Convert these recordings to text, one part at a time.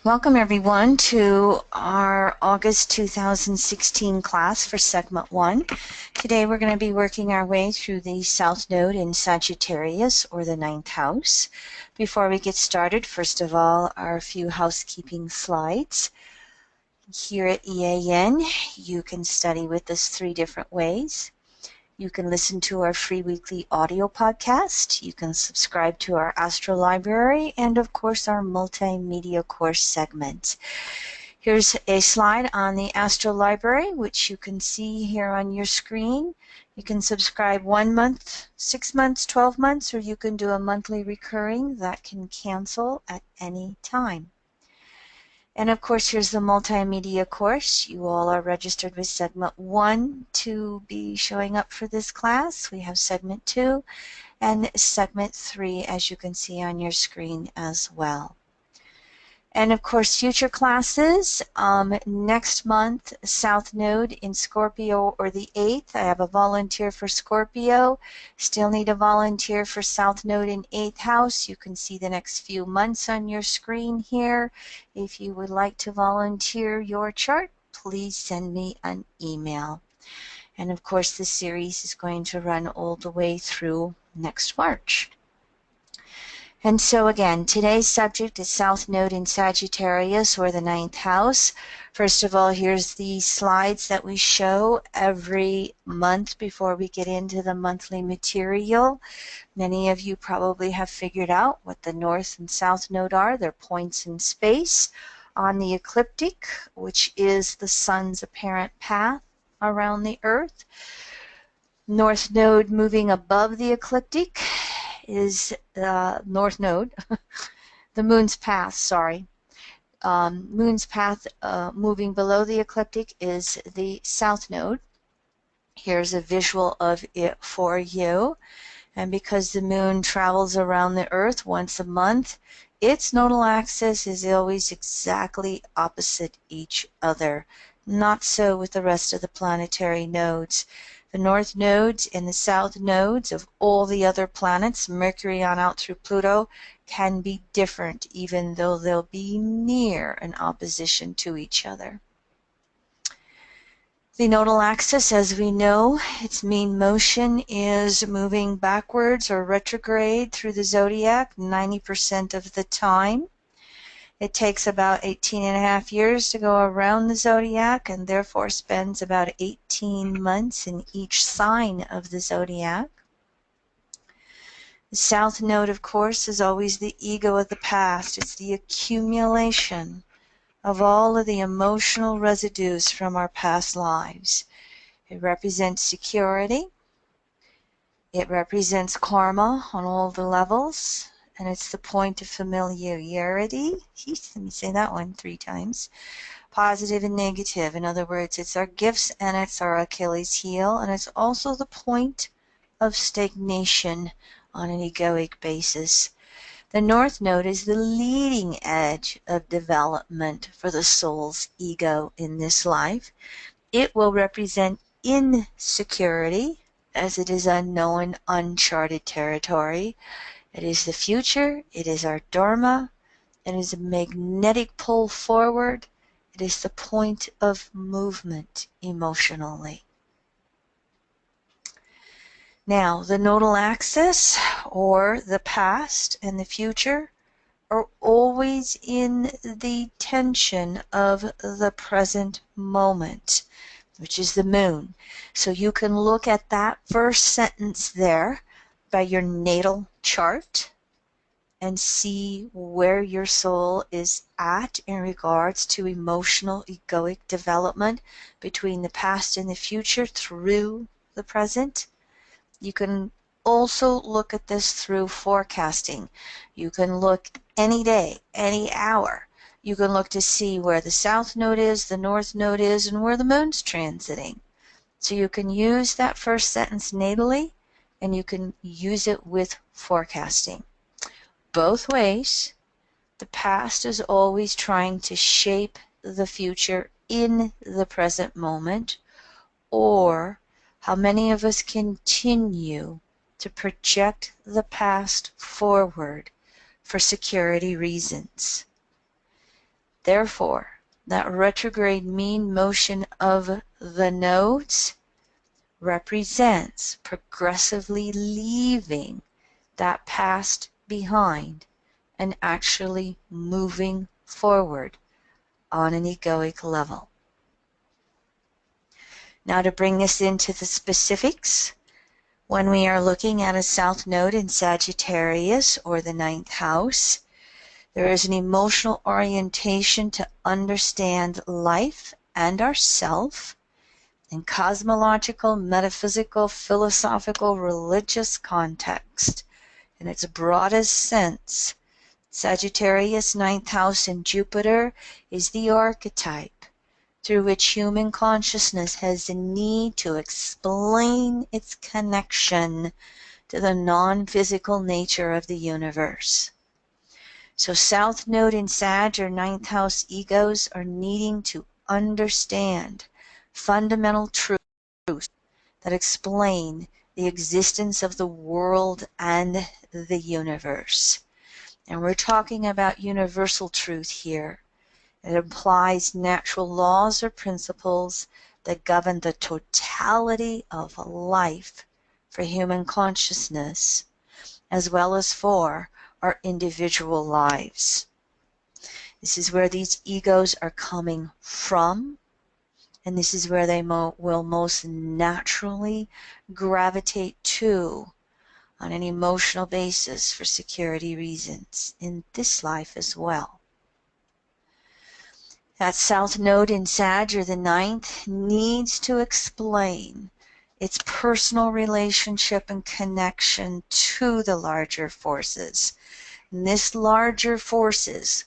Welcome everyone to our August 2016 class for segment 1. Today we're going to be working our way through the South Node in Sagittarius, or the 9th house. Before we get started, first of all, are a few housekeeping slides. Here at EAN, you can study with us 3 different ways. You can listen to our free weekly audio podcast. You can subscribe to our Astro Library and, of course, our multimedia course segment. Here's a slide on the Astro Library, which you can see here on your screen. You can subscribe 1 month, 6 months, 12 months, or you can do a monthly recurring that can cancel at any time. And of course, here's the multimedia course. You all are registered with segment 1 to be showing up for this class. We have segment 2 and segment 3, as you can see on your screen as well. And of course, future classes, next month, South Node in Scorpio, or the 8th. I have a volunteer for Scorpio. Still need a volunteer for South Node in 8th house. You can see the next few months on your screen here. If you would like to volunteer your chart, please send me an email. And of course, this series is going to run all the way through next March. And so again, today's subject is South Node in Sagittarius, or the 9th house. First of all, here's the slides that we show every month before we get into the monthly material. Many of you probably have figured out what the North and South Node are. They're points in space on the ecliptic, which is the sun's apparent path around the Earth. North Node moving above the ecliptic is North Node. The moon's path, sorry. Moon's path moving below the ecliptic is the South Node. Here's a visual of it for you. And because the moon travels around the Earth once a month, its nodal axis is always exactly opposite each other. Not so with the rest of the planetary nodes. The north nodes and the south nodes of all the other planets, Mercury on out through Pluto, can be different, even though they'll be near in opposition to each other. The nodal axis, as we know, its mean motion is moving backwards or retrograde through the zodiac 90% of the time. It takes about 18.5 years to go around the zodiac, and therefore spends about 18 months in each sign of the zodiac. The South Node, of course, is always the ego of the past. It's the accumulation of all of the emotional residues from our past lives. It represents security. It represents karma on all the levels. And it's the point of familiarity. Let me say that one 3 times. Positive and negative. In other words, it's our gifts and it's our Achilles heel. And it's also the point of stagnation on an egoic basis. The North Node is the leading edge of development for the soul's ego in this life. It will represent insecurity, as it is unknown, uncharted territory. It is the future, it is our dharma, it is a magnetic pull forward, it is the point of movement emotionally. Now, the nodal axis, or the past and the future, are always in the tension of the present moment, which is the moon. So you can look at that first sentence there by your natal chart and see where your soul is at in regards to emotional egoic development between the past and the future through the present. You can also look at this through forecasting. You can look any day, any hour. You can look to see where the South Node is, the North Node is, and where the moon's transiting. So you can use that first sentence natally, and you can use it with forecasting. Both ways, the past is always trying to shape the future in the present moment, or how many of us continue to project the past forward for security reasons. Therefore, that retrograde mean motion of the nodes represents progressively leaving that past behind and actually moving forward on an egoic level. Now, to bring this into the specifics, when we are looking at a south node in Sagittarius or the ninth house, there is an emotional orientation to understand life and ourself in cosmological, metaphysical, philosophical, religious context. In its broadest sense, Sagittarius, ninth house in Jupiter, is the archetype through which human consciousness has a need to explain its connection to the non-physical nature of the universe. So South Node in Sag or ninth house egos are needing to understand fundamental truths that explain the existence of the world and the universe. And we're talking about universal truth here. It implies natural laws or principles that govern the totality of life for human consciousness, as well as for our individual lives. This is where these egos are coming from, and this is where they will most naturally gravitate to on an emotional basis for security reasons in this life as well. That South Node in Sag or the ninth needs to explain its personal relationship and connection to the larger forces. And this larger forces,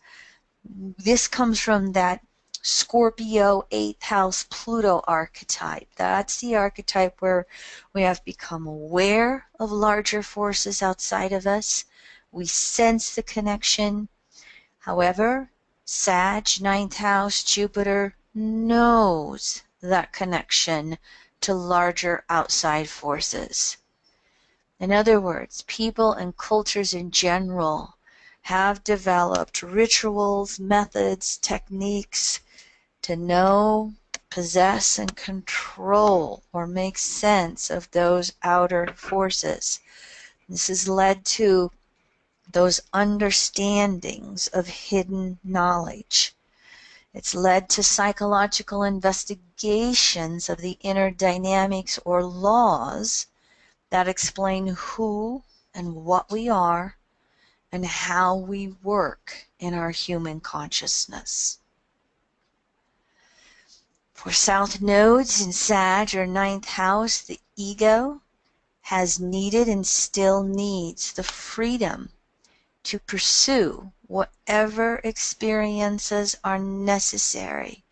this comes from that Scorpio 8th house Pluto archetype. That's the archetype where we have become aware of larger forces outside of us. We sense the connection. However, Sag 9th house Jupiter knows that connection to larger outside forces. In other words, people and cultures in general have developed rituals, methods, techniques to know, possess, and control or make sense of those outer forces. This has led to those understandings of hidden knowledge. It's led to psychological investigations of the inner dynamics or laws that explain who and what we are and how we work in our human consciousness. For South Nodes in Sag or ninth house, the ego has needed and still needs the freedom to pursue whatever experiences are necessary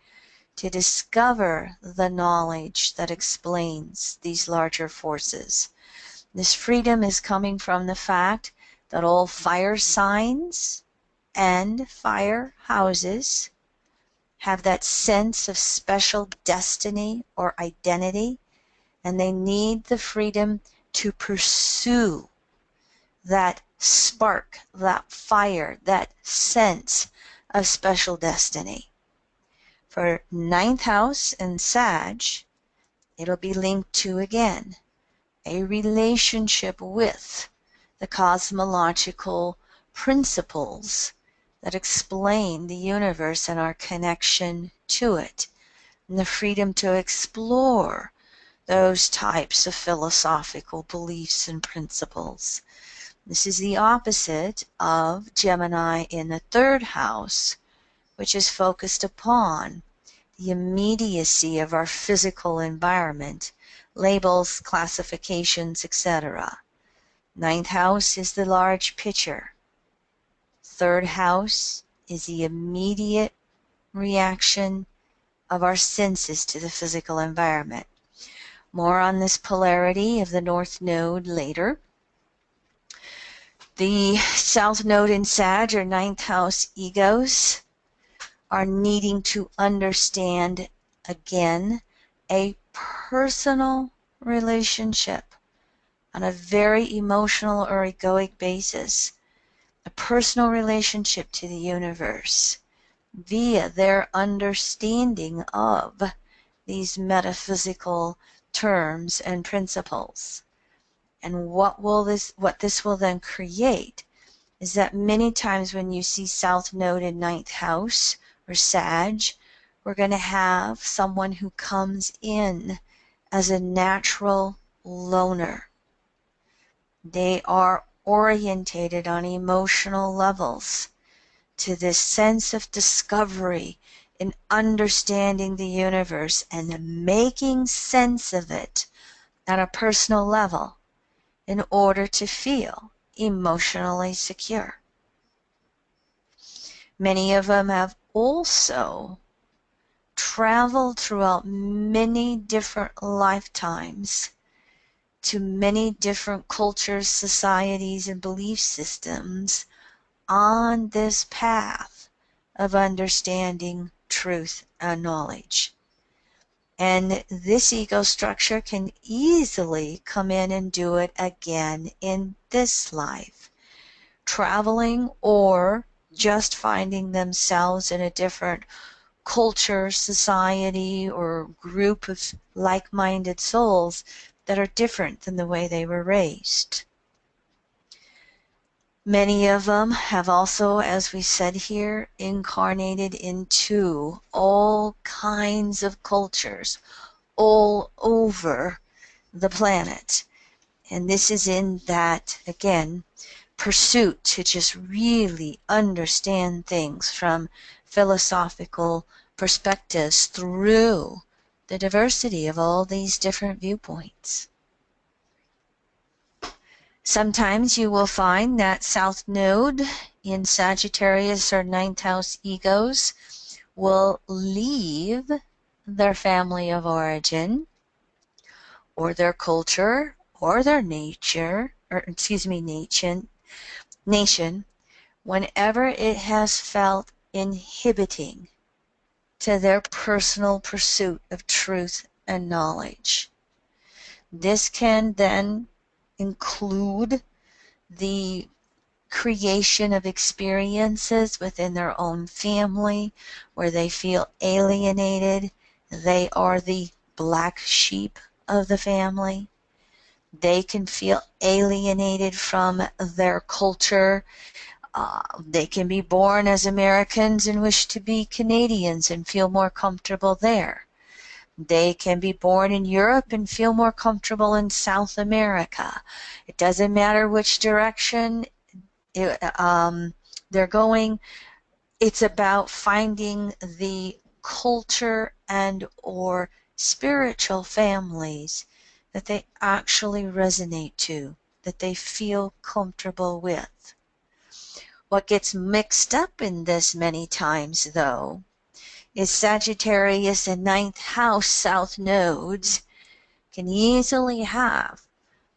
to discover the knowledge that explains these larger forces. This freedom is coming from the fact that all fire signs and fire houses have that sense of special destiny or identity, and they need the freedom to pursue that spark, that fire, that sense of special destiny. For ninth house and Sag, it'll be linked to, again, a relationship with the cosmological principles that explain the universe and our connection to it, and the freedom to explore those types of philosophical beliefs and principles. This is the opposite of Gemini in the third house, which is focused upon the immediacy of our physical environment, labels, classifications, etc. Ninth house is the large picture. Third house is the immediate reaction of our senses to the physical environment. More on this polarity of the North Node later. The South Node in Sag or ninth house egos are needing to understand, again, a personal relationship on a very emotional or egoic basis, a personal relationship to the universe, via their understanding of these metaphysical terms and principles. And what this will then create is that many times when you see South Node in ninth house or Sag, we're going to have someone who comes in as a natural loner. They are orientated on emotional levels to this sense of discovery in understanding the universe and making sense of it at a personal level in order to feel emotionally secure. Many of them have also traveled throughout many different lifetimes to many different cultures, societies, and belief systems on this path of understanding truth and knowledge. And this ego structure can easily come in and do it again in this life, traveling or just finding themselves in a different culture, society, or group of like-minded souls that are different than the way they were raised. Many of them have also, as we said here, incarnated into all kinds of cultures all over the planet. And this is in that, again, pursuit to just really understand things from philosophical perspectives through the diversity of all these different viewpoints. Sometimes you will find that South Node in Sagittarius or ninth house egos will leave their family of origin or their culture or their nation whenever it has felt inhibiting to their personal pursuit of truth and knowledge. This can then include the creation of experiences within their own family where they feel alienated. They are the black sheep of the family. They can feel alienated from their culture. They can be born as Americans and wish to be Canadians and feel more comfortable there. They can be born in Europe and feel more comfortable in South America. It doesn't matter which direction they're going. It's about finding the culture and or spiritual families that they actually resonate to, that they feel comfortable with. What gets mixed up in this many times, though, is Sagittarius and ninth house south nodes can easily have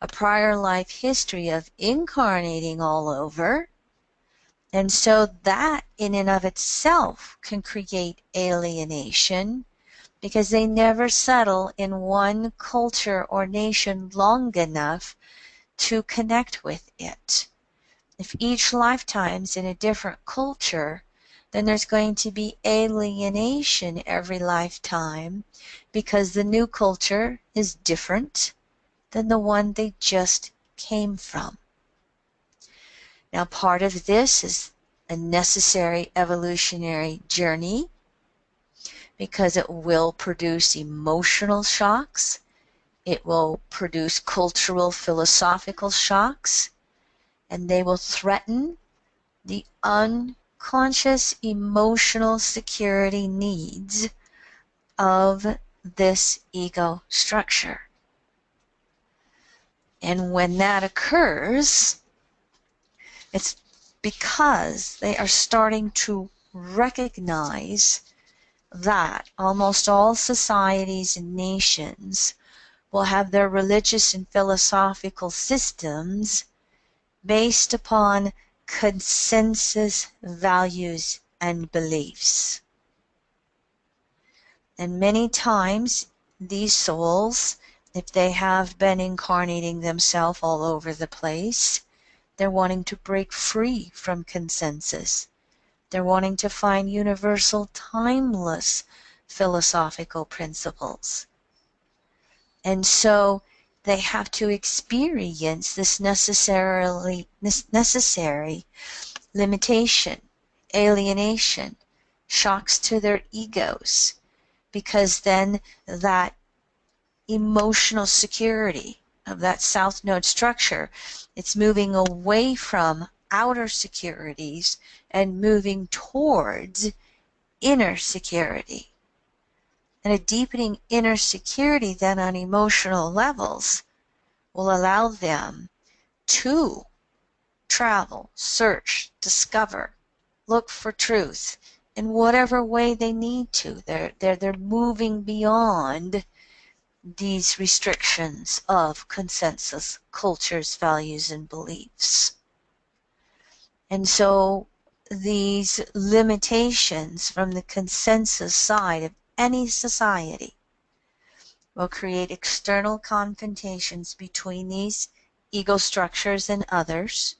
a prior life history of incarnating all over, and so that in and of itself can create alienation because they never settle in one culture or nation long enough to connect with it. If each lifetime's in a different culture, then there's going to be alienation every lifetime because the new culture is different than the one they just came from. Now, part of this is a necessary evolutionary journey because it will produce emotional shocks. It will produce cultural, philosophical shocks, and they will threaten the unconscious emotional security needs of this ego structure. And when that occurs, it's because they are starting to recognize that almost all societies and nations will have their religious and philosophical systems based upon consensus values and beliefs. And many times these souls, if they have been incarnating themselves all over the place, they're wanting to break free from consensus. They're wanting to find universal, timeless philosophical principles. And so they have to experience this necessary limitation, alienation, shocks to their egos, because then that emotional security of that South Node structure, it's moving away from outer securities and moving towards inner security. And a deepening inner security then on emotional levels will allow them to travel, search, discover, look for truth in whatever way they need to. They're moving beyond these restrictions of consensus, cultures, values, and beliefs. And so these limitations from the consensus side of any society will create external confrontations between these ego structures and others.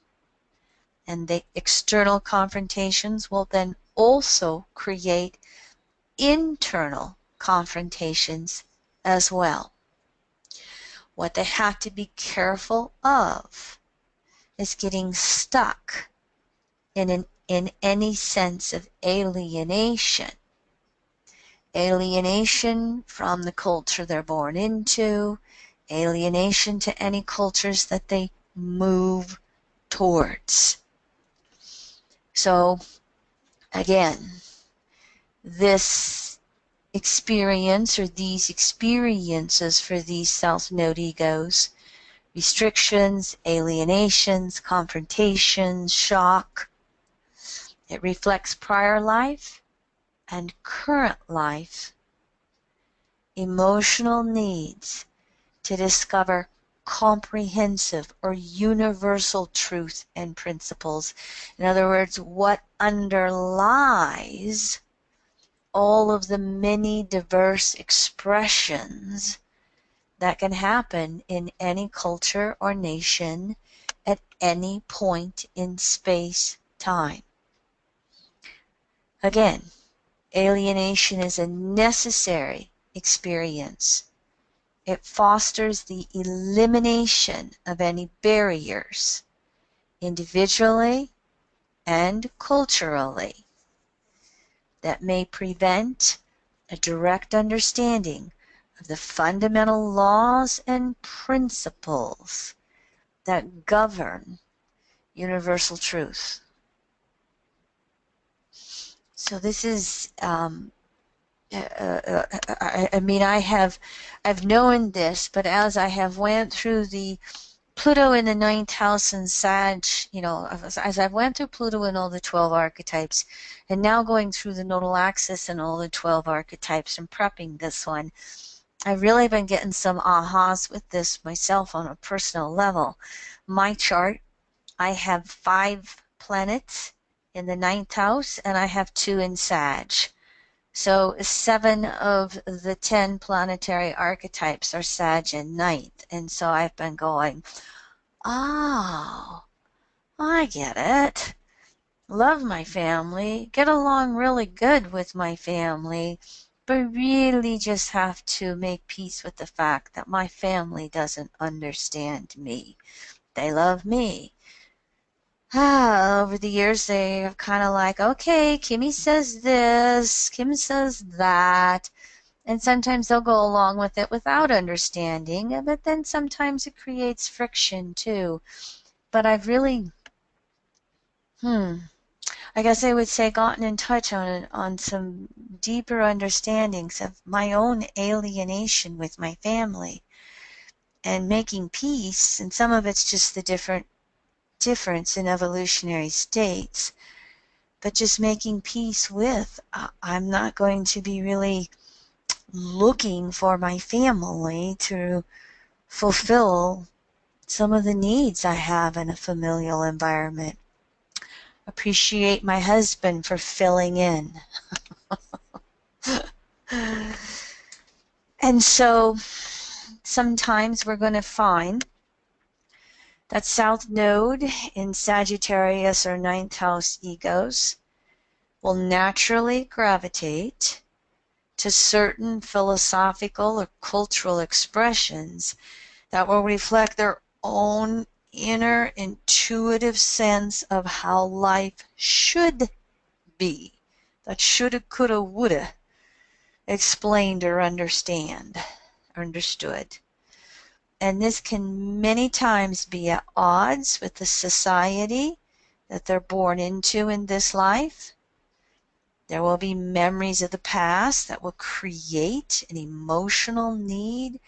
And the external confrontations will then also create internal confrontations as well. What they have to be careful of is getting stuck in any sense of alienation. Alienation from the culture they're born into, alienation to any cultures that they move towards. So again, this experience or these experiences for these South Node egos, restrictions, alienations, confrontations, shock, it reflects prior life and current life emotional needs to discover comprehensive or universal truth and principles. In other words, what underlies all of the many diverse expressions that can happen in any culture or nation at any point in space-time. Again, alienation is a necessary experience. It fosters the elimination of any barriers, individually and culturally, that may prevent a direct understanding of the fundamental laws and principles that govern universal truth. So this is, I've known this, but as I have went through the Pluto in the 9th house and Sag, as I went through Pluto and all the 12 archetypes, and now going through the nodal axis and all the 12 archetypes and prepping this one, I've really been getting some ahas with this myself on a personal level. My chart, I have 5 planets in the 9th house, and I have 2 in Sag. So 7 of the 10 planetary archetypes are Sag and 9th. And so I've been going, oh, I get it. Love my family, get along really good with my family, but really just have to make peace with the fact that my family doesn't understand me. They love me. Over the years, they have kind of like, okay, Kimmy says this, Kim says that, and sometimes they'll go along with it without understanding, but then sometimes it creates friction too. But I've really, I guess I would say gotten in touch on some deeper understandings of my own alienation with my family and making peace, and some of it's just the difference in evolutionary states, but just making peace with, I'm not going to be really looking for my family to fulfill some of the needs I have in a familial environment. Appreciate my husband for filling in. And so sometimes we're going to find that South Node in Sagittarius or 9th house egos will naturally gravitate to certain philosophical or cultural expressions that will reflect their own inner intuitive sense of how life should be. That shoulda, coulda, woulda explained or understood. And this can many times be at odds with the society that they're born into in this life. There will be memories of the past that will create an emotional need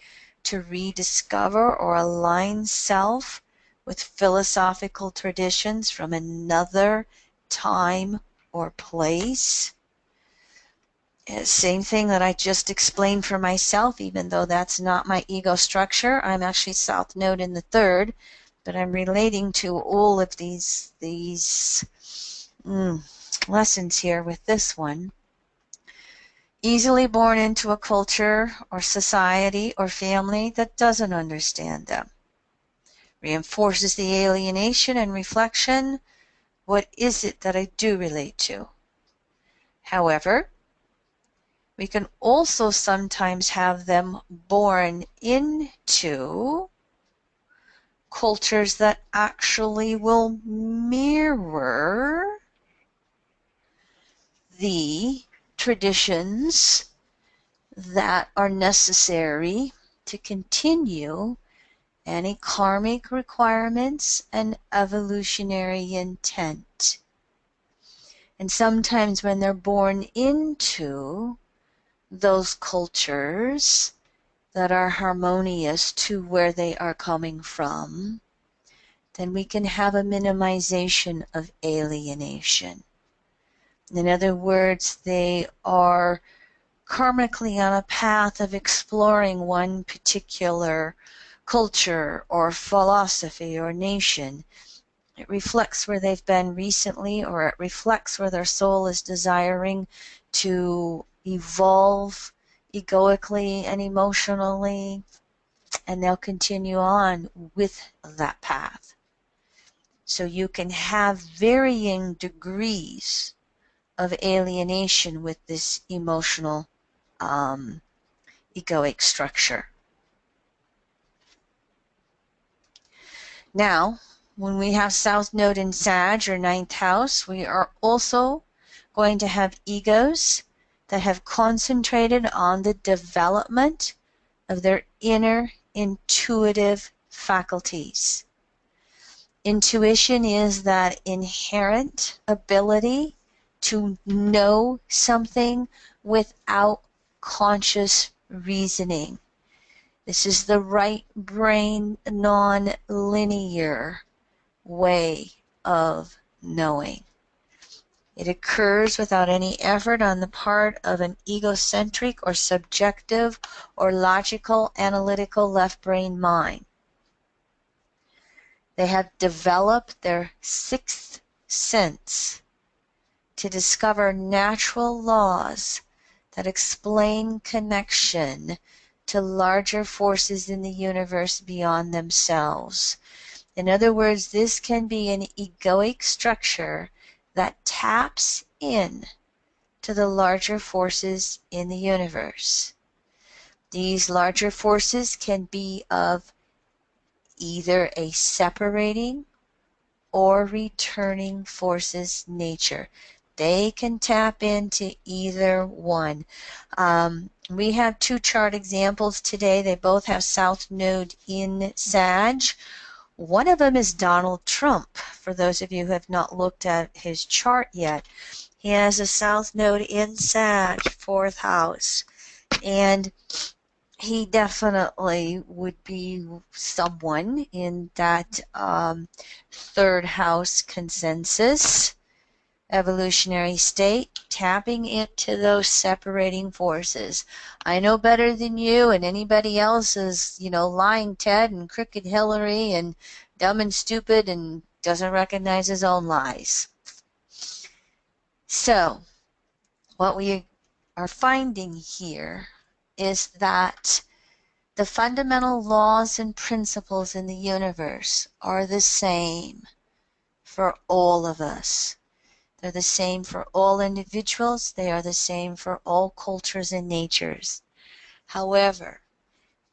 to rediscover or align self with philosophical traditions from another time or place. Same thing that I just explained for myself, even though that's not my ego structure. I'm actually South Node in the third, but I'm relating to all of these lessons here with this one. Easily born into a culture or society or family that doesn't understand them. Reinforces the alienation and reflection. What is it that I do relate to? However, we can also sometimes have them born into cultures that actually will mirror the traditions that are necessary to continue any karmic requirements and evolutionary intent. And sometimes when they're born into those cultures that are harmonious to where they are coming from, then we can have a minimization of alienation. In other words, they are karmically on a path of exploring one particular culture or philosophy or nation. It reflects where they've been recently, or it reflects where their soul is desiring to evolve egoically and emotionally, and they'll continue on with that path. So you can have varying degrees of alienation with this emotional egoic structure. Now, when we have South Node in Sag or ninth house, we are also going to have egos that have concentrated on the development of their inner intuitive faculties. Intuition is that inherent ability to know something without conscious reasoning. This is the right brain, non-linear way of knowing. It occurs without any effort on the part of an egocentric or subjective or logical, analytical left brain mind. They have developed their sixth sense to discover natural laws that explain connection to larger forces in the universe beyond themselves. In other words, this can be an egoic structure that taps in to the larger forces in the universe. These larger forces can be of either a separating or returning forces nature. They can tap into either one. We have two chart examples today. They both have South Node in Sag. One of them is Donald Trump. For those of you who have not looked at his chart yet, he has a South Node in Sag, fourth house. And he definitely would be someone in that third house consensus evolutionary state, tapping into those separating forces. I know better than you, and anybody else is, lying Ted and crooked Hillary and dumb and stupid and doesn't recognize his own lies. So, what we are finding here is that the fundamental laws and principles in the universe are the same for all of us. They're the same for all individuals. They are the same for all cultures and natures. However,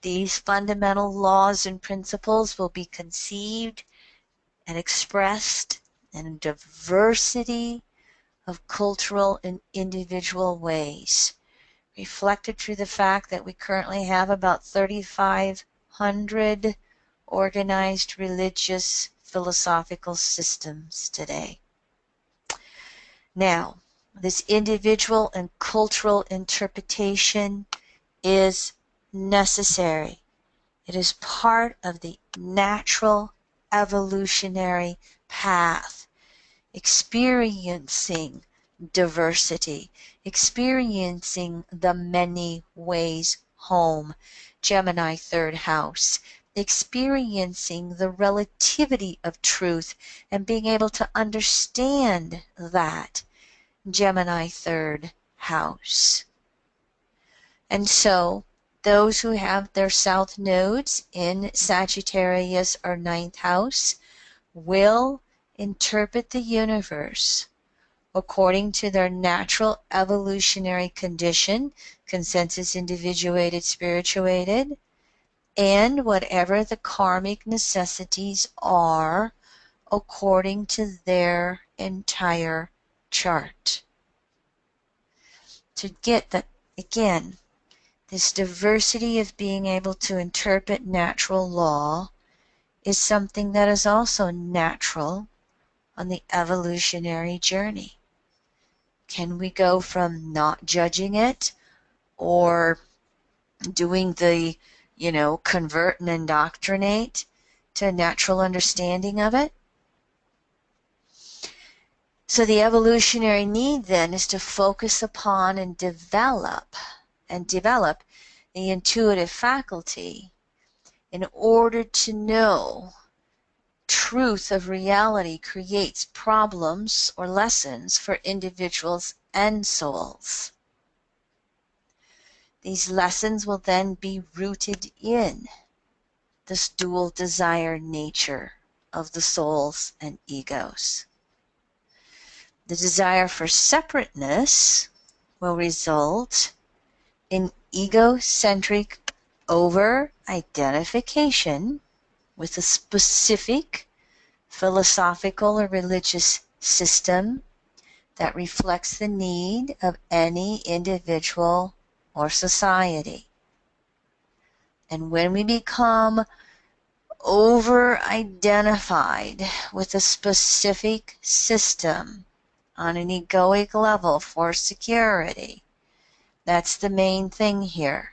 these fundamental laws and principles will be conceived and expressed in a diversity of cultural and individual ways, reflected through the fact that we currently have about 3,500 organized religious philosophical systems today. Now, this individual and cultural interpretation is necessary. It is part of the natural evolutionary path, experiencing diversity, experiencing the many ways home, Gemini third house, experiencing the relativity of truth and being able to understand that, Gemini third house. And so those who have their south nodes in Sagittarius or ninth house will interpret the universe according to their natural evolutionary condition, consensus individuated, spirituated, and whatever the karmic necessities are according to their entire chart. To get that, again, this diversity of being able to interpret natural law is something that is also natural on the evolutionary journey. Can we go from not judging it or doing the, convert and indoctrinate to a natural understanding of it? So the evolutionary need then is to focus upon and develop the intuitive faculty in order to know truth of reality creates problems or lessons for individuals and souls. These lessons will then be rooted in this dual desire nature of the souls and egos. The desire for separateness will result in egocentric over-identification with a specific philosophical or religious system that reflects the need of any individual or society. And when we become over-identified with a specific system on an egoic level for security, that's the main thing here.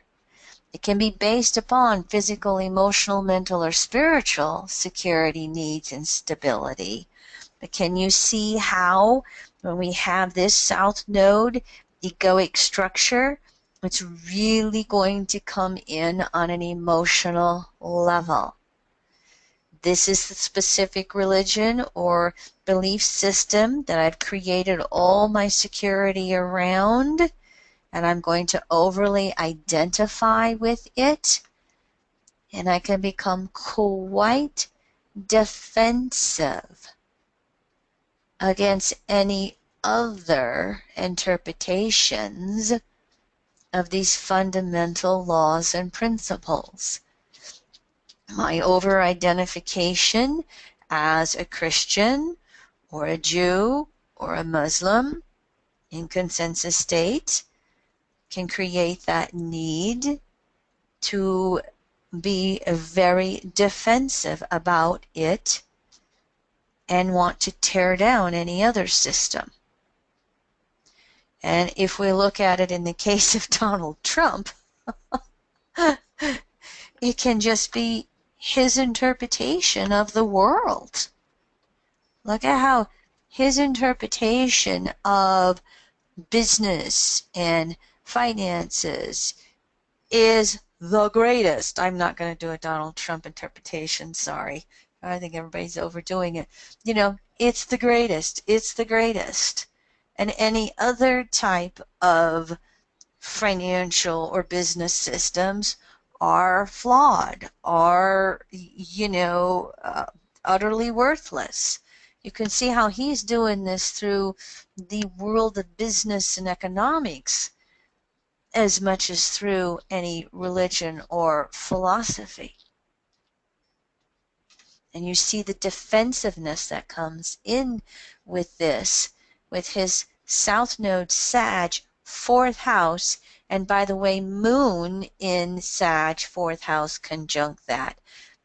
It can be based upon physical, emotional, mental, or spiritual security needs and stability. But can you see how when we have this south node egoic structure, it's really going to come in on an emotional level? This is the specific religion or belief system that I've created all my security around, and I'm going to overly identify with it, and I can become quite defensive against any other interpretations of these fundamental laws and principles. My over-identification as a Christian or a Jew or a Muslim in consensus state can create that need to be very defensive about it and want to tear down any other system. And if we look at it in the case of Donald Trump, it can just be his interpretation of the world. Look at how his interpretation of business and finances is the greatest. I'm not going to do a Donald Trump interpretation, sorry. I think everybody's overdoing it. It's the greatest. It's the greatest. And any other type of financial or business systems are flawed, are, utterly worthless. You can see how he's doing this through the world of business and economics as much as through any religion or philosophy. And you see the defensiveness that comes in with this, with his South Node Sag, 4th house, and by the way, Moon in Sag, 4th house, conjunct that.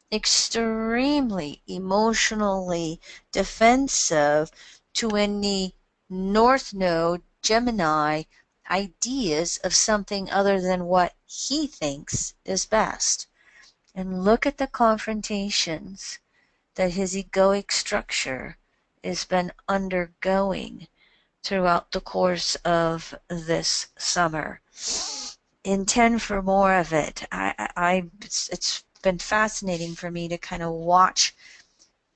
Extremely emotionally defensive to any North Node Gemini ideas of something other than what he thinks is best. And look at the confrontations that his egoic structure has been undergoing throughout the course of this summer. Intend for more of it. It's been fascinating for me to kind of watch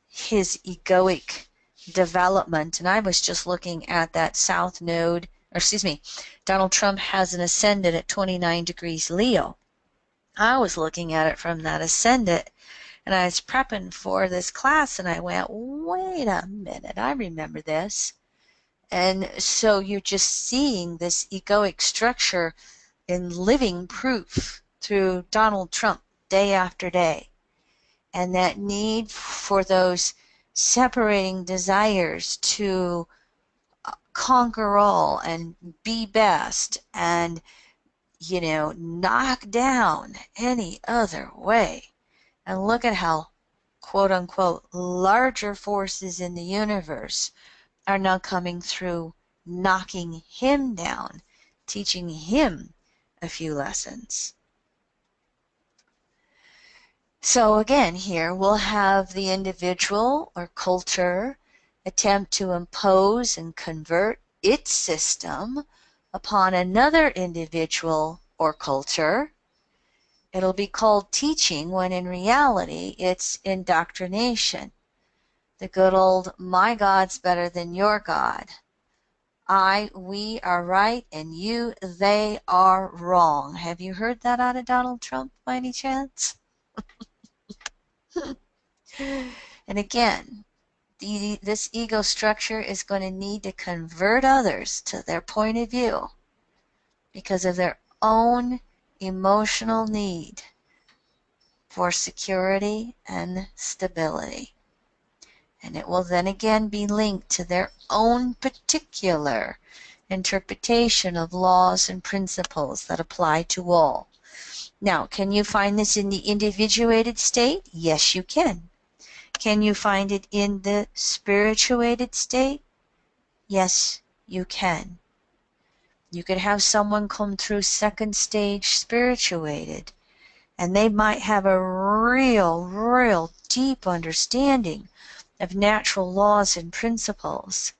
his egoic development. And I was just looking at that South Node, or excuse me, Donald Trump has an ascendant at 29 degrees Leo. I was looking at it from that ascendant, and I was prepping for this class, and I went, wait a minute, I remember this. And so you're just seeing this egoic structure in living proof through Donald Trump day after day. And that need for those separating desires to conquer all and be best and, knock down any other way. And look at how, quote unquote, larger forces in the universe are now coming through, knocking him down, teaching him a few lessons. So again, here we'll have the individual or culture attempt to impose and convert its system upon another individual or culture. It'll be called teaching when in reality it's indoctrination. The good old, my God's better than your God. We are right and you, they are wrong. Have you heard that out of Donald Trump by any chance? And again, this ego structure is going to need to convert others to their point of view because of their own emotional need for security and stability. And it will then again be linked to their own particular interpretation of laws and principles that apply to all. Now, can you find this in the individuated state? Yes, you can. Can you find it in the spirituated state? Yes, you can. You could have someone come through second stage spirituated, and they might have a real deep understanding of natural laws and principles.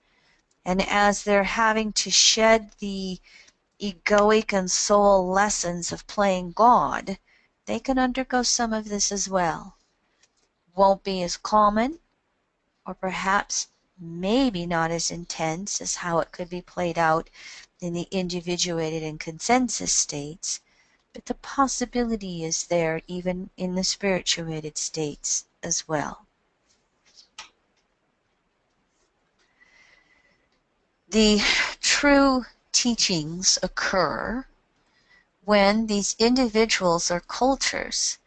And as they're having to shed the egoic and soul lessons of playing God, they can undergo some of this as well. Won't be as common, or perhaps maybe not as intense as how it could be played out in the individuated and consensus states, but the possibility is there even in the spirituated states as well. The true teachings occur when these individuals or cultures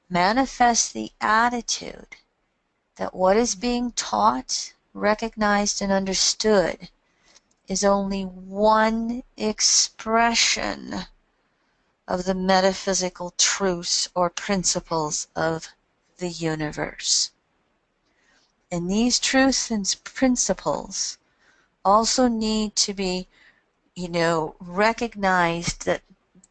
manifest the attitude that what is being taught, recognized, and understood is only one expression of the metaphysical truths or principles of the universe. And these truths and principles also need to be, recognized that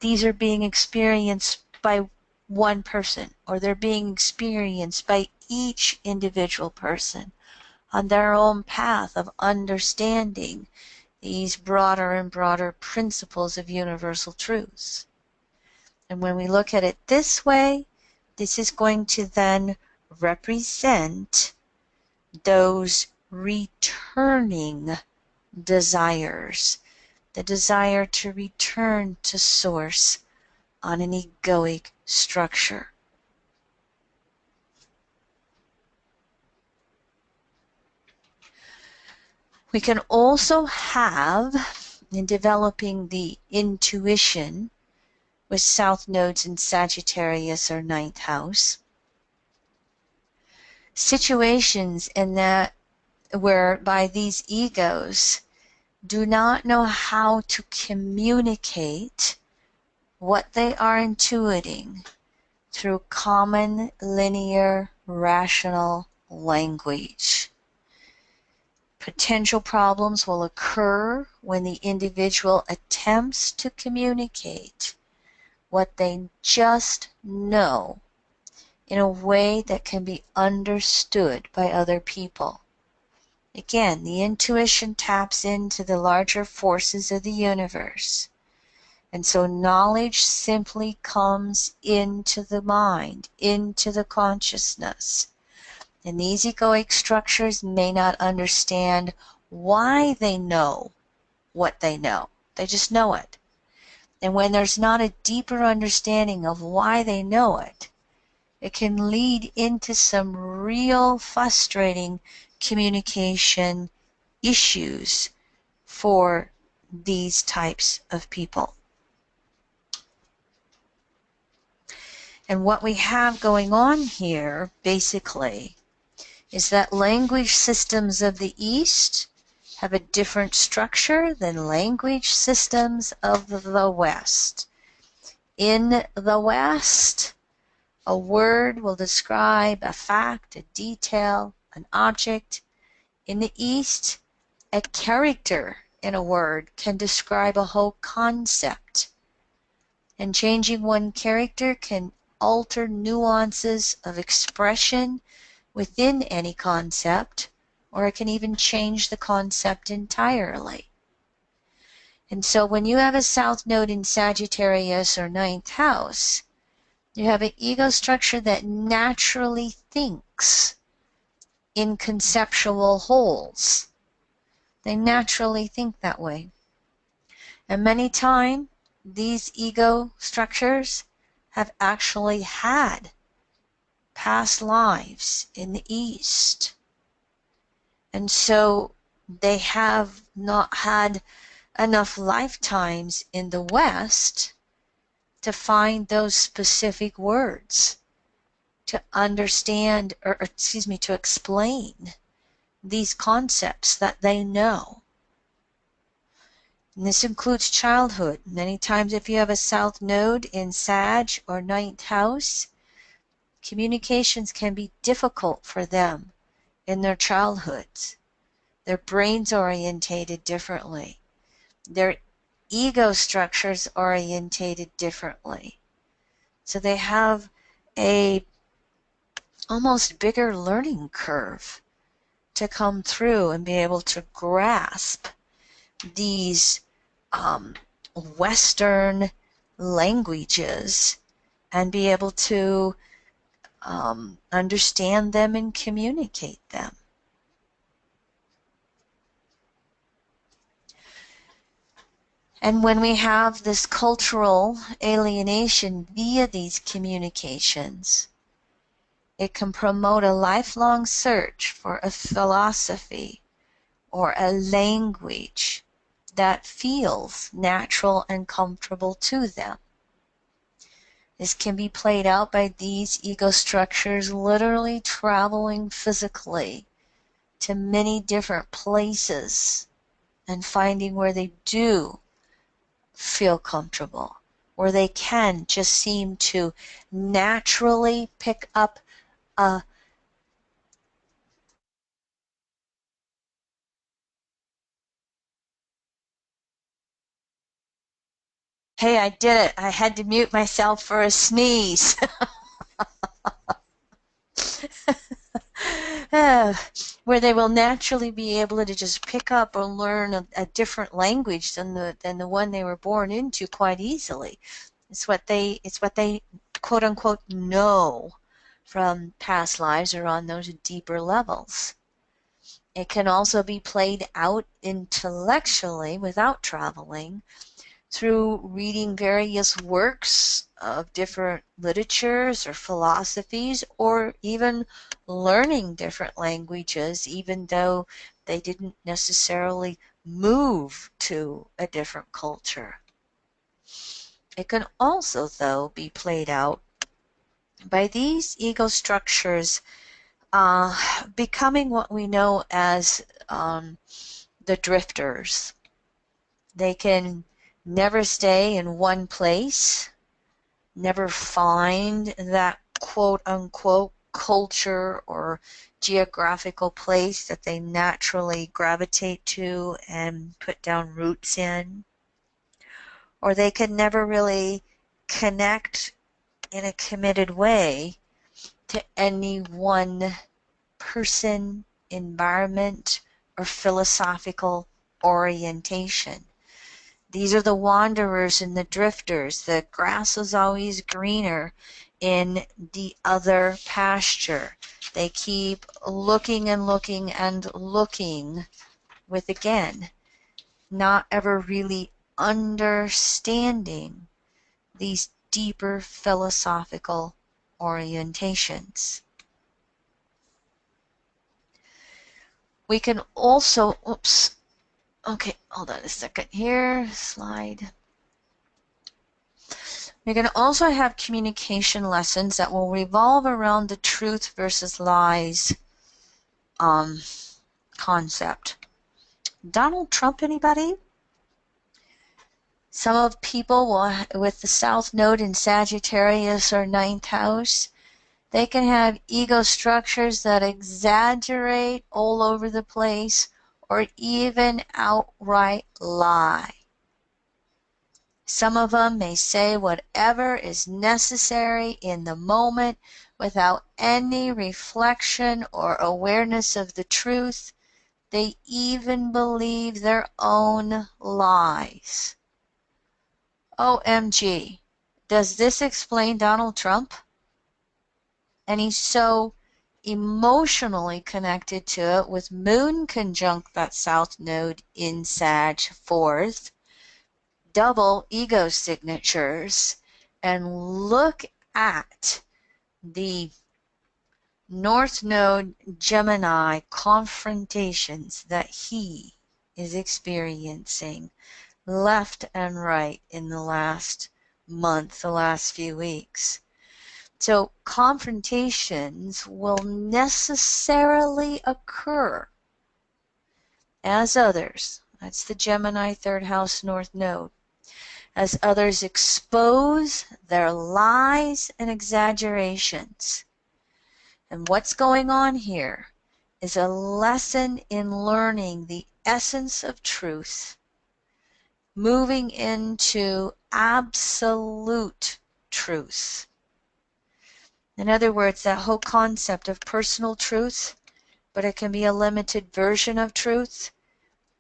these are being experienced by one person, or they're being experienced by each individual person on their own path of understanding these broader and broader principles of universal truths. And when we look at it this way, this is going to then represent those returning desires, the desire to return to source on an egoic structure. We can also have, in developing the intuition with south nodes in Sagittarius or ninth house, situations in that whereby these egos do not know how to communicate what they are intuiting through common, linear, rational language. Potential problems will occur when the individual attempts to communicate what they just know in a way that can be understood by other people. Again, the intuition taps into the larger forces of the universe. And so knowledge simply comes into the mind, into the consciousness. And these egoic structures may not understand why they know what they know. They just know it. And when there's not a deeper understanding of why they know it, it can lead into some real frustrating communication issues for these types of people. And what we have going on here, basically, is that language systems of the East have a different structure than language systems of the West. In the West, a word will describe a fact, a detail, an object. In the East, a character in a word can describe a whole concept. And changing one character can alter nuances of expression within any concept, or it can even change the concept entirely. And so when you have a south node in Sagittarius or ninth house, you have an ego structure that naturally thinks in conceptual wholes. They naturally think that way. And many times, these ego structures have actually had past lives in the East. And so they have not had enough lifetimes in the West to find those specific words to understand, or excuse me, to explain these concepts that they know. And this includes childhood. Many times if you have a south node in Sag or ninth house, communications can be difficult for them in their childhoods. Their brains orientated differently. Their ego structures orientated differently. So they have a almost bigger learning curve to come through and be able to grasp these Western languages and be able to understand them and communicate them. And when we have this cultural alienation via these communications, it can promote a lifelong search for a philosophy or a language that feels natural and comfortable to them. This can be played out by these ego structures literally traveling physically to many different places and finding where they do feel comfortable, where they can just seem to naturally pick up a hey, I did it. I had to mute myself for a sneeze. Where they will naturally be able to just pick up or learn a different language than the one they were born into quite easily. It's what they quote unquote know from past lives or on those deeper levels. It can also be played out intellectually without traveling through reading various works of different literatures or philosophies, or even learning different languages, even though they didn't necessarily move to a different culture. It can also, though, be played out by these ego structures becoming what we know as the drifters. They can never stay in one place, never find that quote unquote culture or geographical place that they naturally gravitate to and put down roots in. Or they can never really connect in a committed way to any one person, environment, or philosophical orientation. These are the wanderers and the drifters. The grass is always greener in the other pasture. They keep looking and looking and looking with, again, not ever really understanding these deeper philosophical orientations. We can also, okay, hold on a second here, slide. We can also have communication lessons that will revolve around the truth versus lies concept. Donald Trump, anybody? Some of people will, with the South Node in Sagittarius or ninth house, they can have ego structures that exaggerate all over the place or even outright lie. Some of them may say whatever is necessary in the moment without any reflection or awareness of the truth. They even believe their own lies. OMG. Does this explain Donald Trump? And he's so emotionally connected to it with Moon conjunct that South Node in Sag 4th. Double ego signatures, and look at the North Node Gemini confrontations that he is experiencing left and right in the last month, the last few weeks. So confrontations will necessarily occur as others, that's the Gemini third house North Node, as others expose their lies and exaggerations. And what's going on here is a lesson in learning the essence of truth, moving into absolute truth. In other words, that whole concept of personal truth, but it can be a limited version of truth.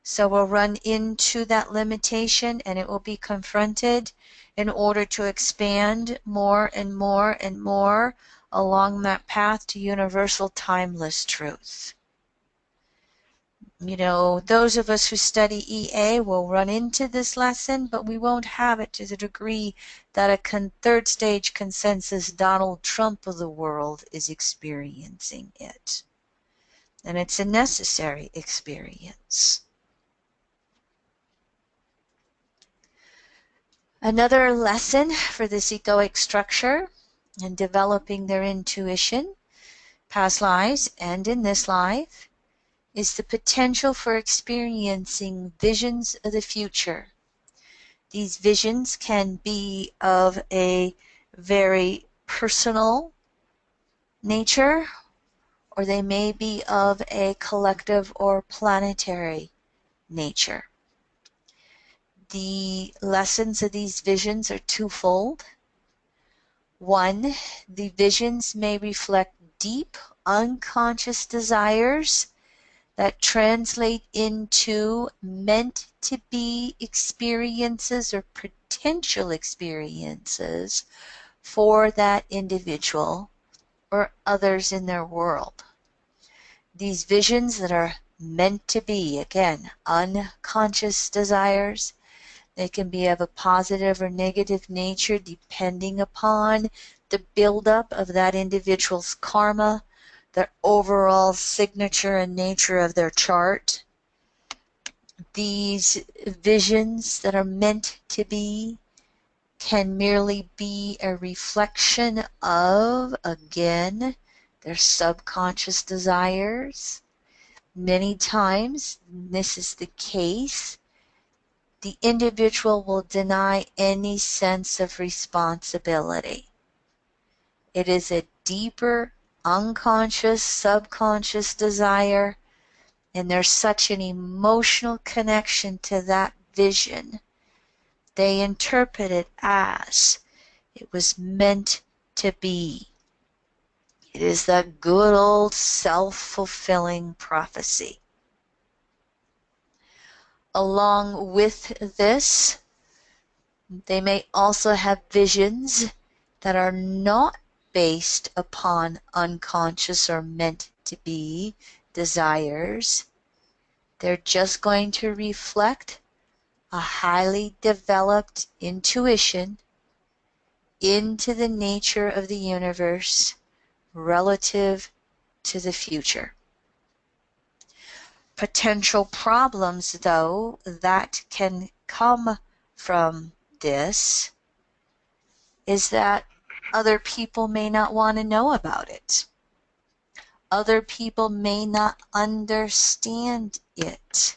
So we'll run into that limitation and it will be confronted in order to expand more and more and more along that path to universal timeless truth. You know, those of us who study EA will run into this lesson, but we won't have it to the degree that a third stage consensus Donald Trump of the world is experiencing it. And it's a necessary experience. Another lesson for this egoic structure in developing their intuition, past lives and in this life, is the potential for experiencing visions of the future. These visions can be of a very personal nature, or they may be of a collective or planetary nature. The lessons of these visions are twofold. One, the visions may reflect deep, unconscious desires that translate into meant-to-be experiences or potential experiences for that individual or others in their world. These visions that are meant to be, again, unconscious desires, They can be of a positive or negative nature depending upon the buildup of that individual's karma, their overall signature and nature of their chart. These visions that are meant to be can merely be a reflection of, again, their subconscious desires. Many times, this is the case, the individual will deny any sense of responsibility. It is a deeper, unconscious, subconscious desire, and there's such an emotional connection to that vision. They interpret it as it was meant to be. It is that good old self-fulfilling prophecy. Along with this, they may also have visions that are not based upon unconscious or meant to be desires. They're just going to reflect a highly developed intuition into the nature of the universe relative to the future. Potential problems, though, that can come from this is that other people may not want to know about it. Other people may not understand it.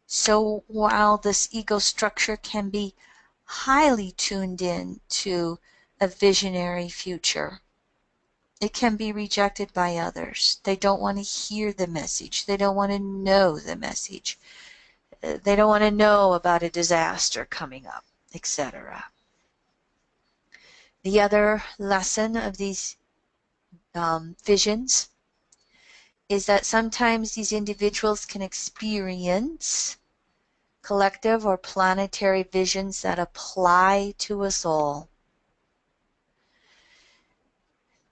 So while this ego structure can be highly tuned in to a visionary future, it can be rejected by others. They don't want to hear the message. They don't want to know the message. They don't want to know about a disaster coming up, etc. The other lesson of these visions is that sometimes these individuals can experience collective or planetary visions that apply to us all.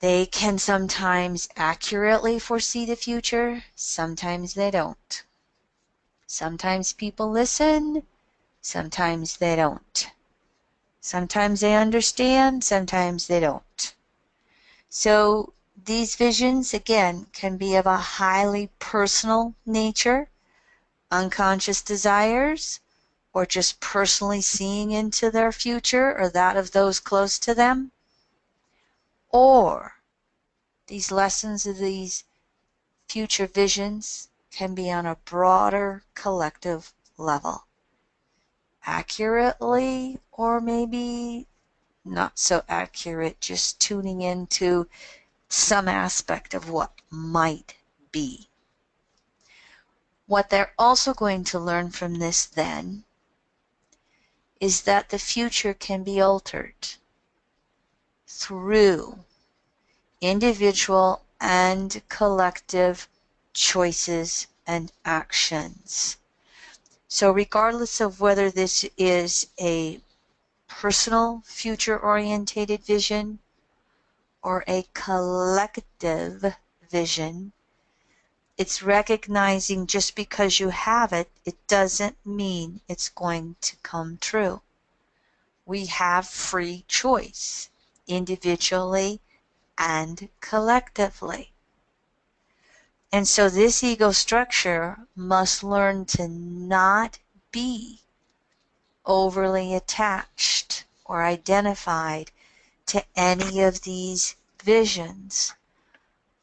They can sometimes accurately foresee the future, sometimes they don't. Sometimes people listen, sometimes they don't. Sometimes they understand, sometimes they don't. So these visions, again, can be of a highly personal nature, unconscious desires, or just personally seeing into their future or that of those close to them. Or these lessons of these future visions can be on a broader collective level. Accurately or maybe not so accurate, just tuning into some aspect of what might be. What they're also going to learn from this then is that the future can be altered through individual and collective choices and actions. So regardless of whether this is a personal future-orientated vision or a collective vision, it's recognizing just because you have it, it doesn't mean it's going to come true. We have free choice, individually and collectively. And so this ego structure must learn to not be overly attached or identified to any of these visions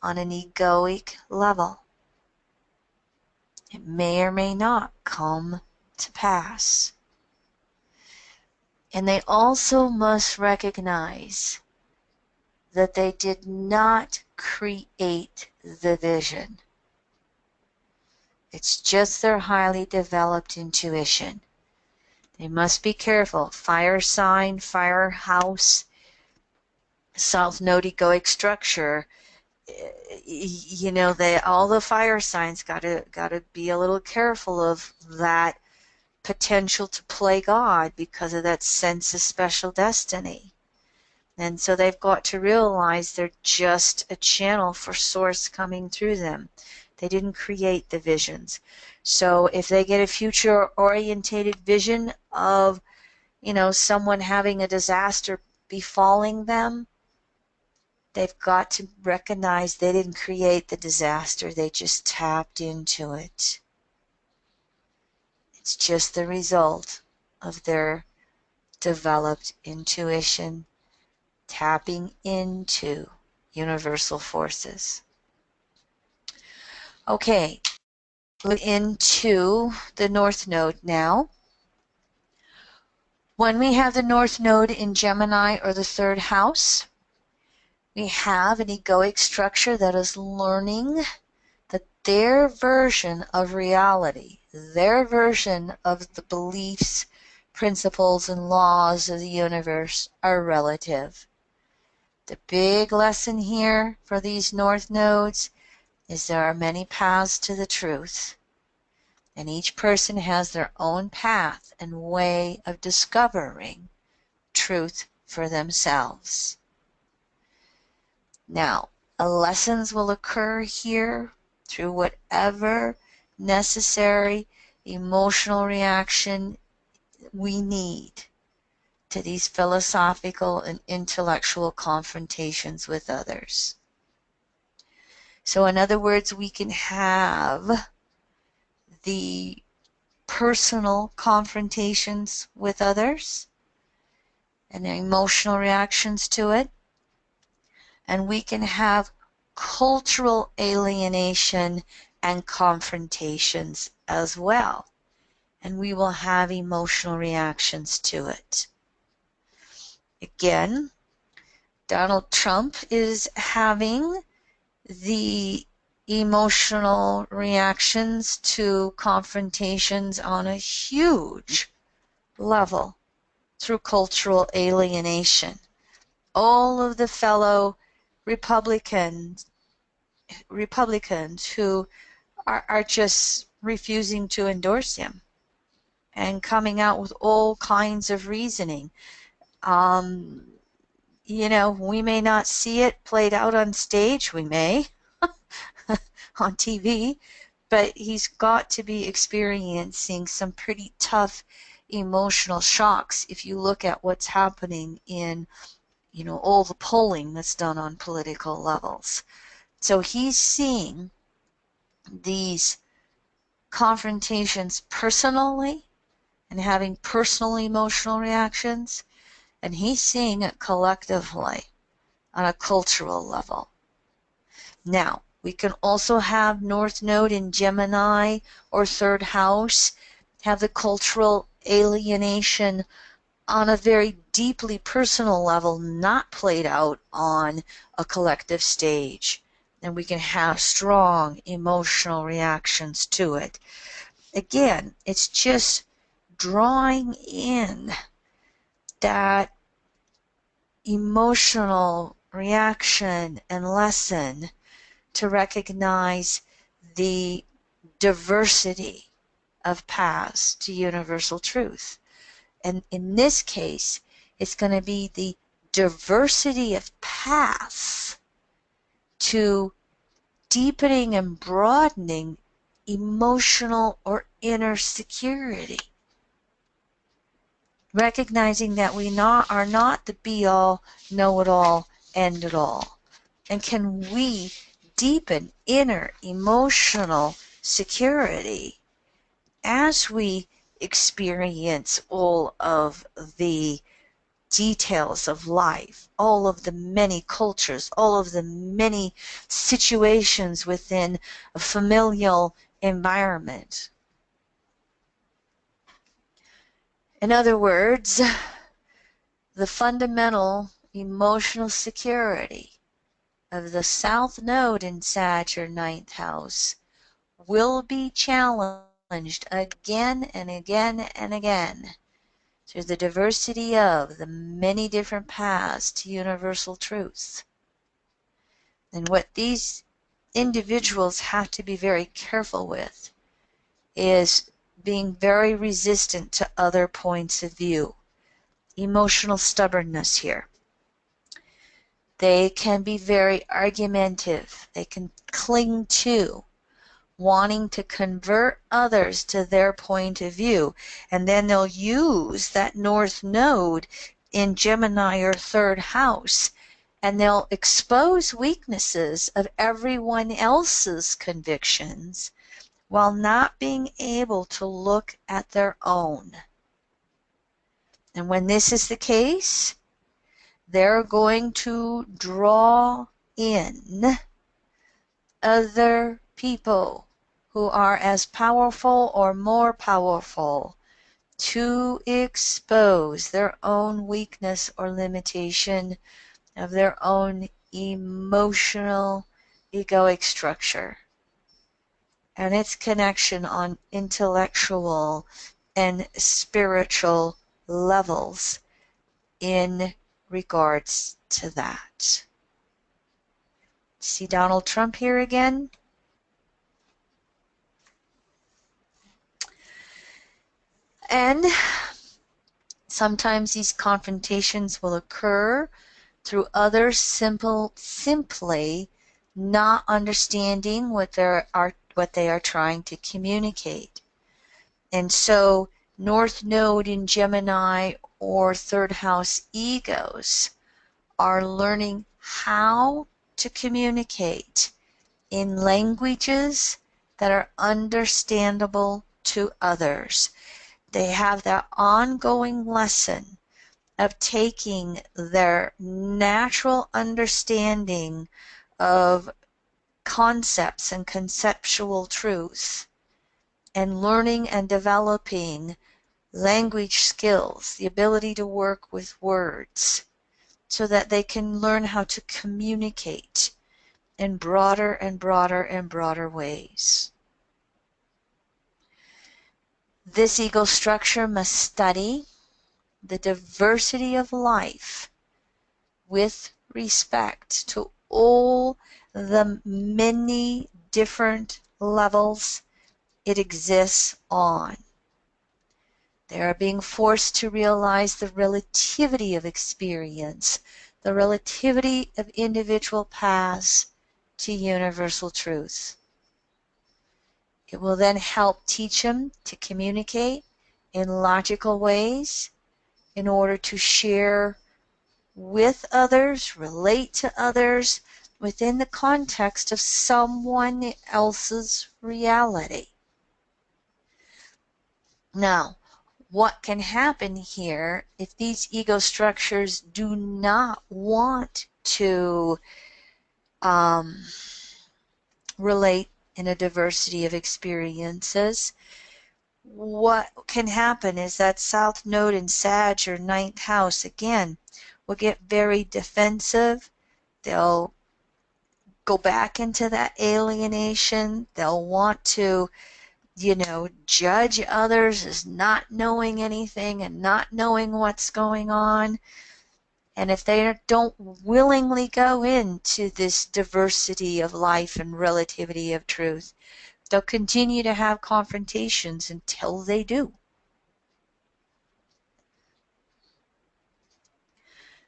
on an egoic level. It may or may not come to pass. And they also must recognize that they did not create the vision. It's just their highly developed intuition. They must be careful. Fire sign, fire house, South Node egoic structure. You know, all the fire signs gotta be a little careful of that potential to play God because of that sense of special destiny. And so they've got to realize they're just a channel for source coming through them. They didn't create the visions. So if they get a future-orientated vision of, someone having a disaster befalling them, they've got to recognize they didn't create the disaster. They just tapped into it. It's just the result of their developed intuition, tapping into universal forces. Okay, look into the North Node now. When we have the North Node in Gemini or the third house, we have an egoic structure that is learning that their version of reality, their version of the beliefs, principles, and laws of the universe are relative. The big lesson here for these North Nodes is there are many paths to the truth, and each person has their own path and way of discovering truth for themselves. Now, lessons will occur here through whatever necessary emotional reaction we need to these philosophical and intellectual confrontations with others. So in other words, we can have the personal confrontations with others and the emotional reactions to it, and we can have cultural alienation and confrontations as well, and we will have emotional reactions to it. Again, Donald Trump is having the emotional reactions to confrontations on a huge level through cultural alienation. All of the fellow Republicans who are just refusing to endorse him and coming out with all kinds of reasoning. We may not see it played out on stage, we may, on TV, but he's got to be experiencing some pretty tough emotional shocks if you look at what's happening in, all the polling that's done on political levels. So he's seeing these confrontations personally and having personal emotional reactions, and he's seeing it collectively on a cultural level. Now, we can also have North Node in Gemini or third house have the cultural alienation on a very deeply personal level, not played out on a collective stage. And we can have strong emotional reactions to it. Again, it's just drawing in that emotional reaction and lesson to recognize the diversity of paths to universal truth. And in this case, it's going to be the diversity of paths to deepening and broadening emotional or inner security. Recognizing that we are not the be-all, know-it-all, end-it-all. And can we deepen inner emotional security as we experience all of the details of life, all of the many cultures, all of the many situations within a familial environment. In other words, the fundamental emotional security of the South Node in Sag or ninth house will be challenged again and again and again through the diversity of the many different paths to universal truth. And what these individuals have to be very careful with is being very resistant to other points of view. Emotional stubbornness here. They can be very argumentative. They can cling to wanting to convert others to their point of view. And then they'll use that North Node in Gemini or third house, and they'll expose weaknesses of everyone else's convictions while not being able to look at their own. And when this is the case, they're going to draw in other people who are as powerful or more powerful to expose their own weakness or limitation of their own emotional egoic structure and its connection on intellectual and spiritual levels in regards to that. See Donald Trump here again? And sometimes these confrontations will occur through others simply not understanding what they are trying to communicate. And so North Node in Gemini or third house egos are learning how to communicate in languages that are understandable to others. They have that ongoing lesson of taking their natural understanding of concepts and conceptual truth and learning and developing language skills, the ability to work with words, so that they can learn how to communicate in broader and broader and broader ways. This ego structure must study the diversity of life with respect to all the many different levels it exists on. They are being forced to realize the relativity of experience, the relativity of individual paths to universal truth. It will then help teach them to communicate in logical ways in order to share with others, relate to others within the context of someone else's reality. Now, what can happen here if these ego structures do not want to relate in a diversity of experiences? What can happen is that South Node in Sag or ninth house, again, will get very defensive. They'll go back into that alienation. They'll want to, judge others as not knowing anything and not knowing what's going on. And if they don't willingly go into this diversity of life and relativity of truth, they'll continue to have confrontations until they do.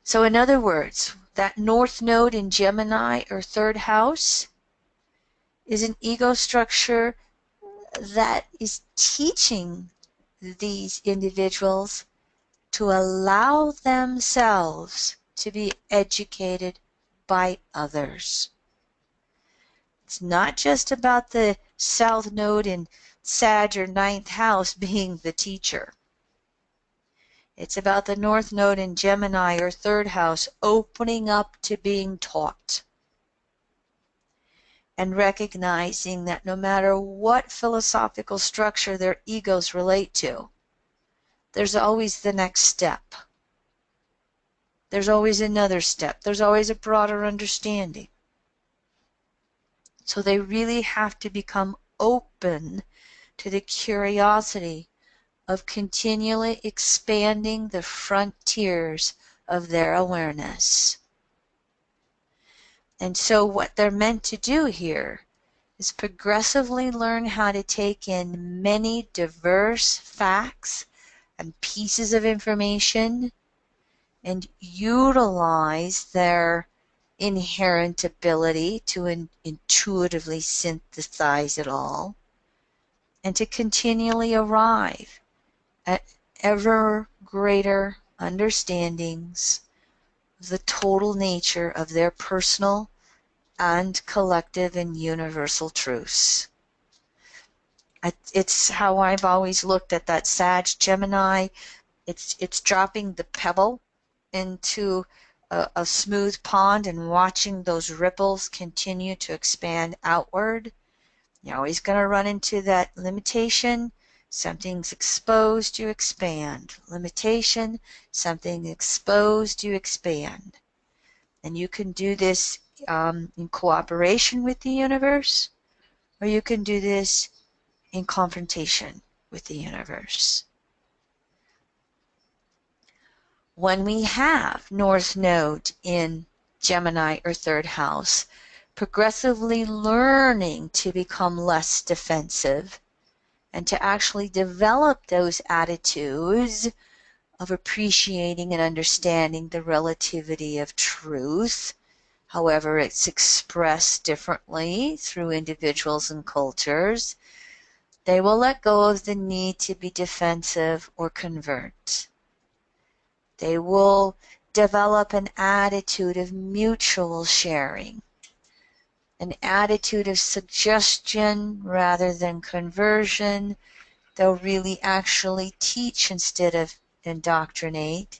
So in other words, that North Node in Gemini or third house is an ego structure that is teaching these individuals to allow themselves to be educated by others. It's not just about the South Node in Sag or ninth house being the teacher. It's about the North Node in Gemini or third house opening up to being taught and recognizing that no matter what philosophical structure their egos relate to, there's always the next step. There's always another step. There's always a broader understanding. So they really have to become open to the curiosity of continually expanding the frontiers of their awareness. And so what they're meant to do here is progressively learn how to take in many diverse facts and pieces of information and utilize their inherent ability to intuitively synthesize it all, and to continually arrive at ever greater understandings of the total nature of their personal and collective and universal truths. It's how I've always looked at that Sag Gemini. It's dropping the pebble into a smooth pond and watching those ripples continue to expand outward. You're always going to run into that limitation. Something's exposed, you expand. Limitation, something exposed, you expand. And you can do this in cooperation with the universe, or you can do this in confrontation with the universe. When we have North Node in Gemini or third house, progressively learning to become less defensive and to actually develop those attitudes of appreciating and understanding the relativity of truth, however it's expressed differently through individuals and cultures, they will let go of the need to be defensive or convert. They will develop an attitude of mutual sharing, an attitude of suggestion rather than conversion. They'll really actually teach instead of indoctrinate,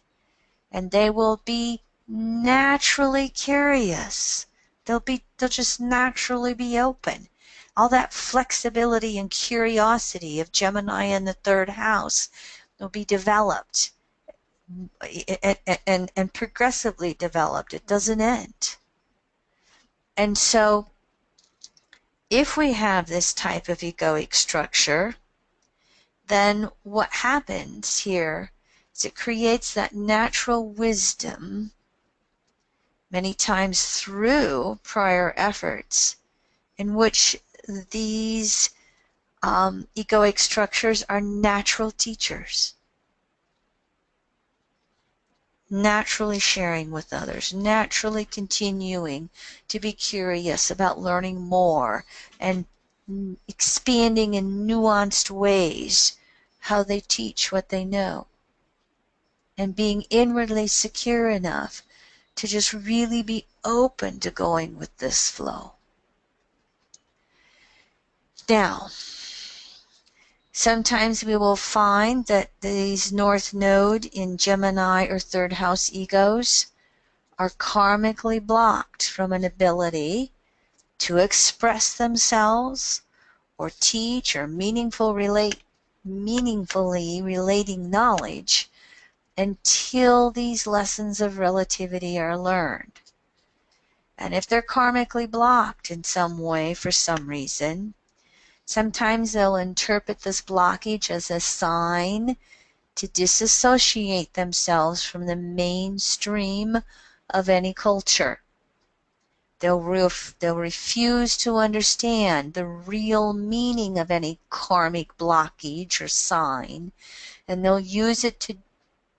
and they will be naturally curious. They'll just naturally be open. All that flexibility and curiosity of Gemini in the third house will be developed and progressively developed. It doesn't end. And so if we have this type of egoic structure, then what happens here is it creates that natural wisdom, many times through prior efforts, in which these egoic structures are natural teachers, naturally sharing with others, naturally continuing to be curious about learning more and expanding in nuanced ways how they teach what they know, and being inwardly secure enough to just really be open to going with this flow. Now, sometimes we will find that these North Node in Gemini or third house egos are karmically blocked from an ability to express themselves or teach or meaningfully relating knowledge until these lessons of relativity are learned. And if they're karmically blocked in some way for some reason, sometimes they'll interpret this blockage as a sign to disassociate themselves from the mainstream of any culture. They'll refuse to understand the real meaning of any karmic blockage or sign, and they'll use it to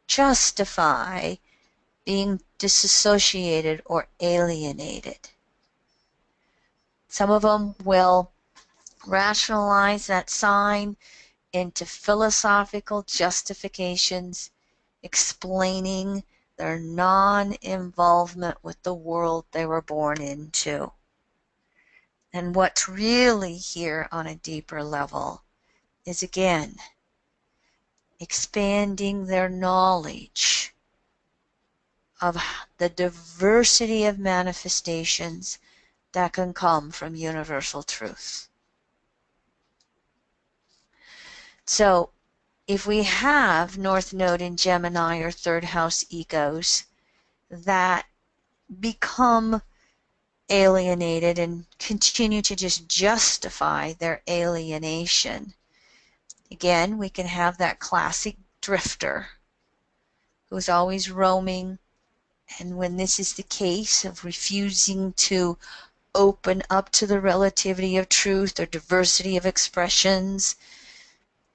justify being disassociated or alienated. Some of them will rationalize that sign into philosophical justifications, explaining their non-involvement with the world they were born into. And what's really here on a deeper level is, again, expanding their knowledge of the diversity of manifestations that can come from universal truth. So if we have North Node in Gemini or third house egos that become alienated and continue to just justify their alienation, again, we can have that classic drifter who's always roaming, and when this is the case of refusing to open up to the relativity of truth or diversity of expressions,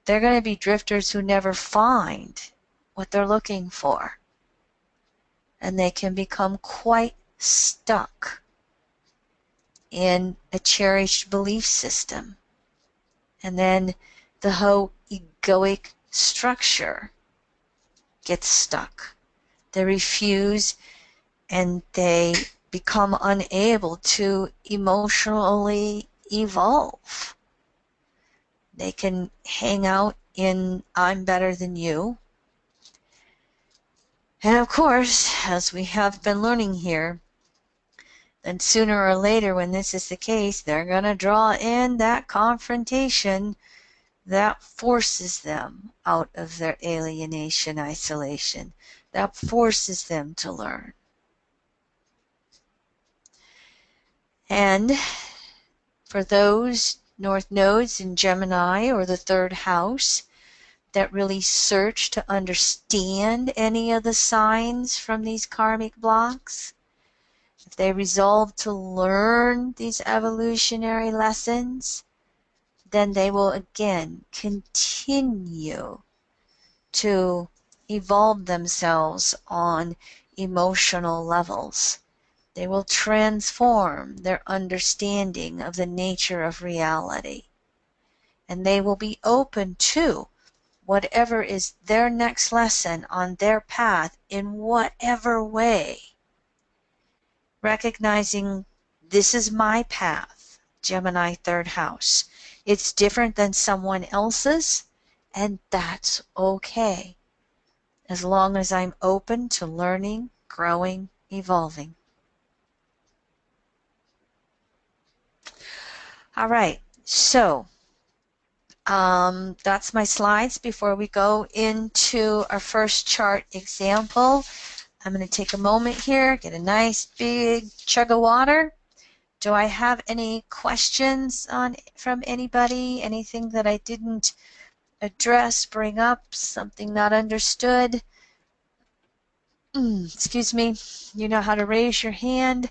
they're going to be drifters who never find what they're looking for. And they can become quite stuck in a cherished belief system. And then the whole egoic structure gets stuck. They refuse and they become unable to emotionally evolve. They can hang out in I'm better than you. And of course, as we have been learning here, then sooner or later when this is the case, they're going to draw in that confrontation that forces them out of their alienation, isolation, that forces them to learn. And for those North nodes in Gemini or the third house that really search to understand any of the signs from these karmic blocks, if they resolve to learn these evolutionary lessons, then they will again continue to evolve themselves on emotional levels. They will transform their understanding of the nature of reality. And they will be open to whatever is their next lesson on their path in whatever way. Recognizing this is my path, Gemini third house. It's different than someone else's, and that's okay, as long as I'm open to learning, growing, evolving. All right, so that's my slides. Before we go into our first chart example, I'm going to take a moment here, get a nice big chug of water. Do I have any questions from anybody? Anything that I didn't address, bring up, something not understood? Excuse me. You know how to raise your hand.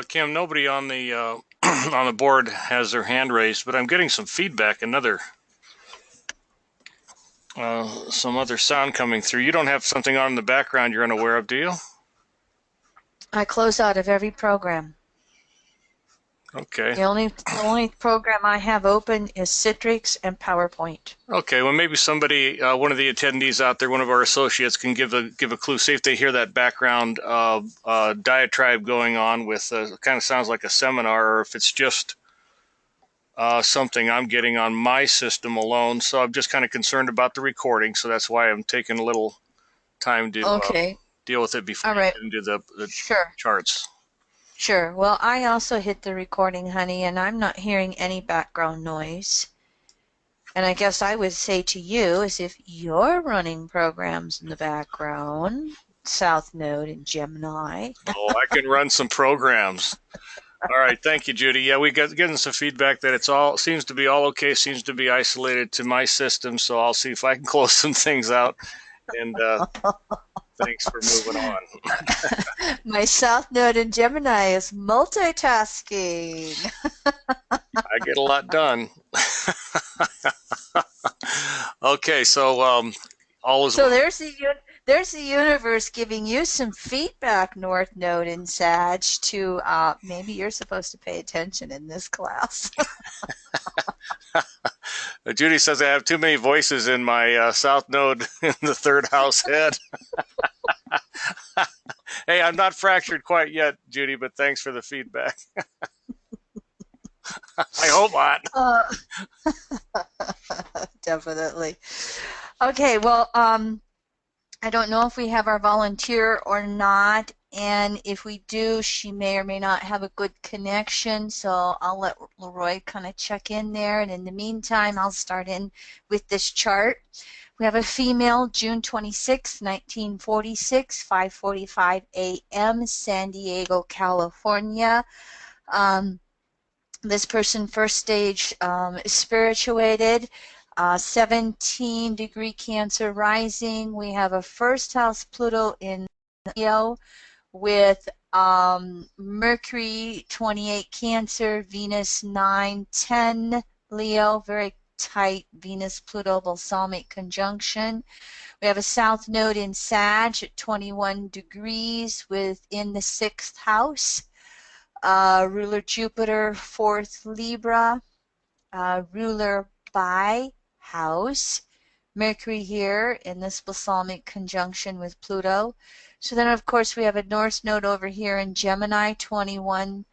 Kim, nobody on the on the board has their hand raised, but I'm getting some feedback. Some other sound coming through. You don't have something on in the background you're unaware of, do you? I close out of every program. Okay. The only program I have open is Citrix and PowerPoint. Okay. Well, maybe somebody, one of the attendees out there, one of our associates, can give a clue. See if they hear that background diatribe going on with kind of sounds like a seminar, or if it's just something I'm getting on my system alone. So I'm just kind of concerned about the recording. So that's why I'm taking a little time to deal with it before I get into the charts. Sure. Well, I also hit the recording, honey, and I'm not hearing any background noise. And I guess I would say to you, as if you're running programs in the background, South Node and Gemini. Oh, I can run some programs. All right, thank you, Judy. Yeah, we got getting some feedback that it's all seems to be all okay, seems to be isolated to my system. So I'll see if I can close some things out. And thanks for moving on. My South Node in Gemini is multitasking. I get a lot done. Okay, so all is so well. There's the universe giving you some feedback, North Node and Sag, to maybe you're supposed to pay attention in this class. Judy says I have too many voices in my South Node in the third house head. Hey, I'm not fractured quite yet, Judy, but thanks for the feedback. I hope not. Definitely. Okay, well, I don't know if we have our volunteer or not, and if we do, she may or may not have a good connection, so I'll let Leroy kind of check in there, and in the meantime, I'll start in with this chart. We have a female, June 26, 1946, 5:45 a.m., San Diego, California. This person first stage spirituated, 17-degree Cancer rising. We have a first house Pluto in Leo with Mercury 28 Cancer, Venus 9, 10 Leo, very tight Venus-Pluto balsamic conjunction. We have a south node in Sag at 21 degrees within the 6th house. Ruler Jupiter, 4th Libra. Ruler by house. Mercury here in this balsamic conjunction with Pluto. So then, of course, we have a north node over here in Gemini, 21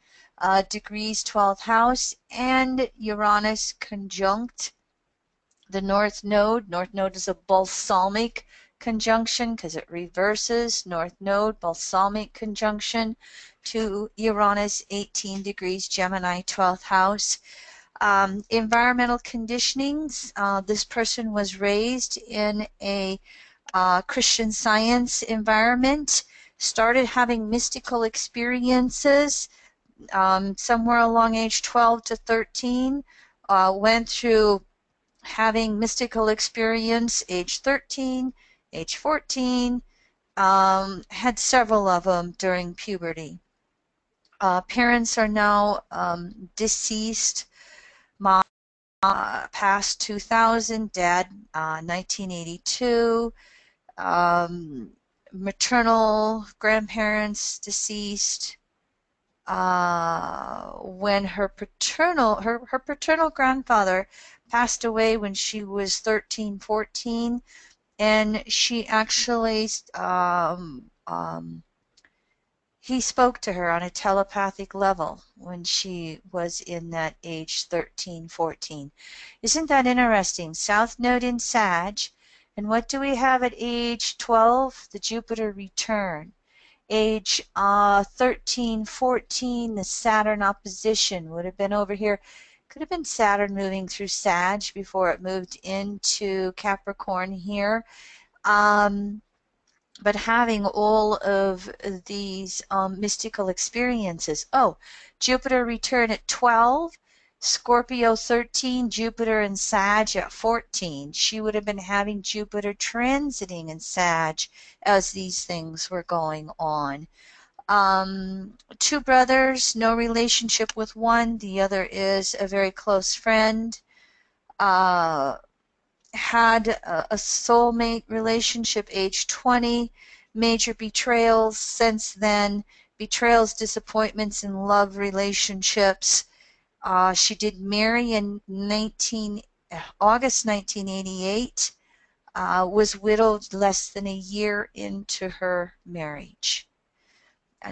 degrees, 12th house, and Uranus conjunct the north node. North node is a balsamic conjunction because it reverses. North node, balsamic conjunction to Uranus, 18 degrees, Gemini, 12th house. Environmental conditionings. This person was raised in a Christian Science environment, started having mystical experiences somewhere along age 12 to 13, went through having mystical experience age 13, age 14, had several of them during puberty. Parents are now deceased. Mom past 2000, dad 1982, maternal grandparents deceased. When her paternal grandfather passed away when she was 13, 14, and she actually he spoke to her on a telepathic level when she was in that age 13, 14. Isn't that interesting? South node in Sag. And what do we have at age 12? The Jupiter return. Age 13, 14, the Saturn opposition would have been over here. Could have been Saturn moving through Sag before it moved into Capricorn here. But having all of these mystical experiences. Oh, Jupiter return at 12, Scorpio 13, Jupiter in Sag at 14. She would have been having Jupiter transiting in Sag as these things were going on. Two brothers, no relationship with one. The other is a very close friend. Had a soulmate relationship age 20, major betrayals since then, betrayals, disappointments in love relationships. She did marry in August 1988, was widowed less than a year into her marriage.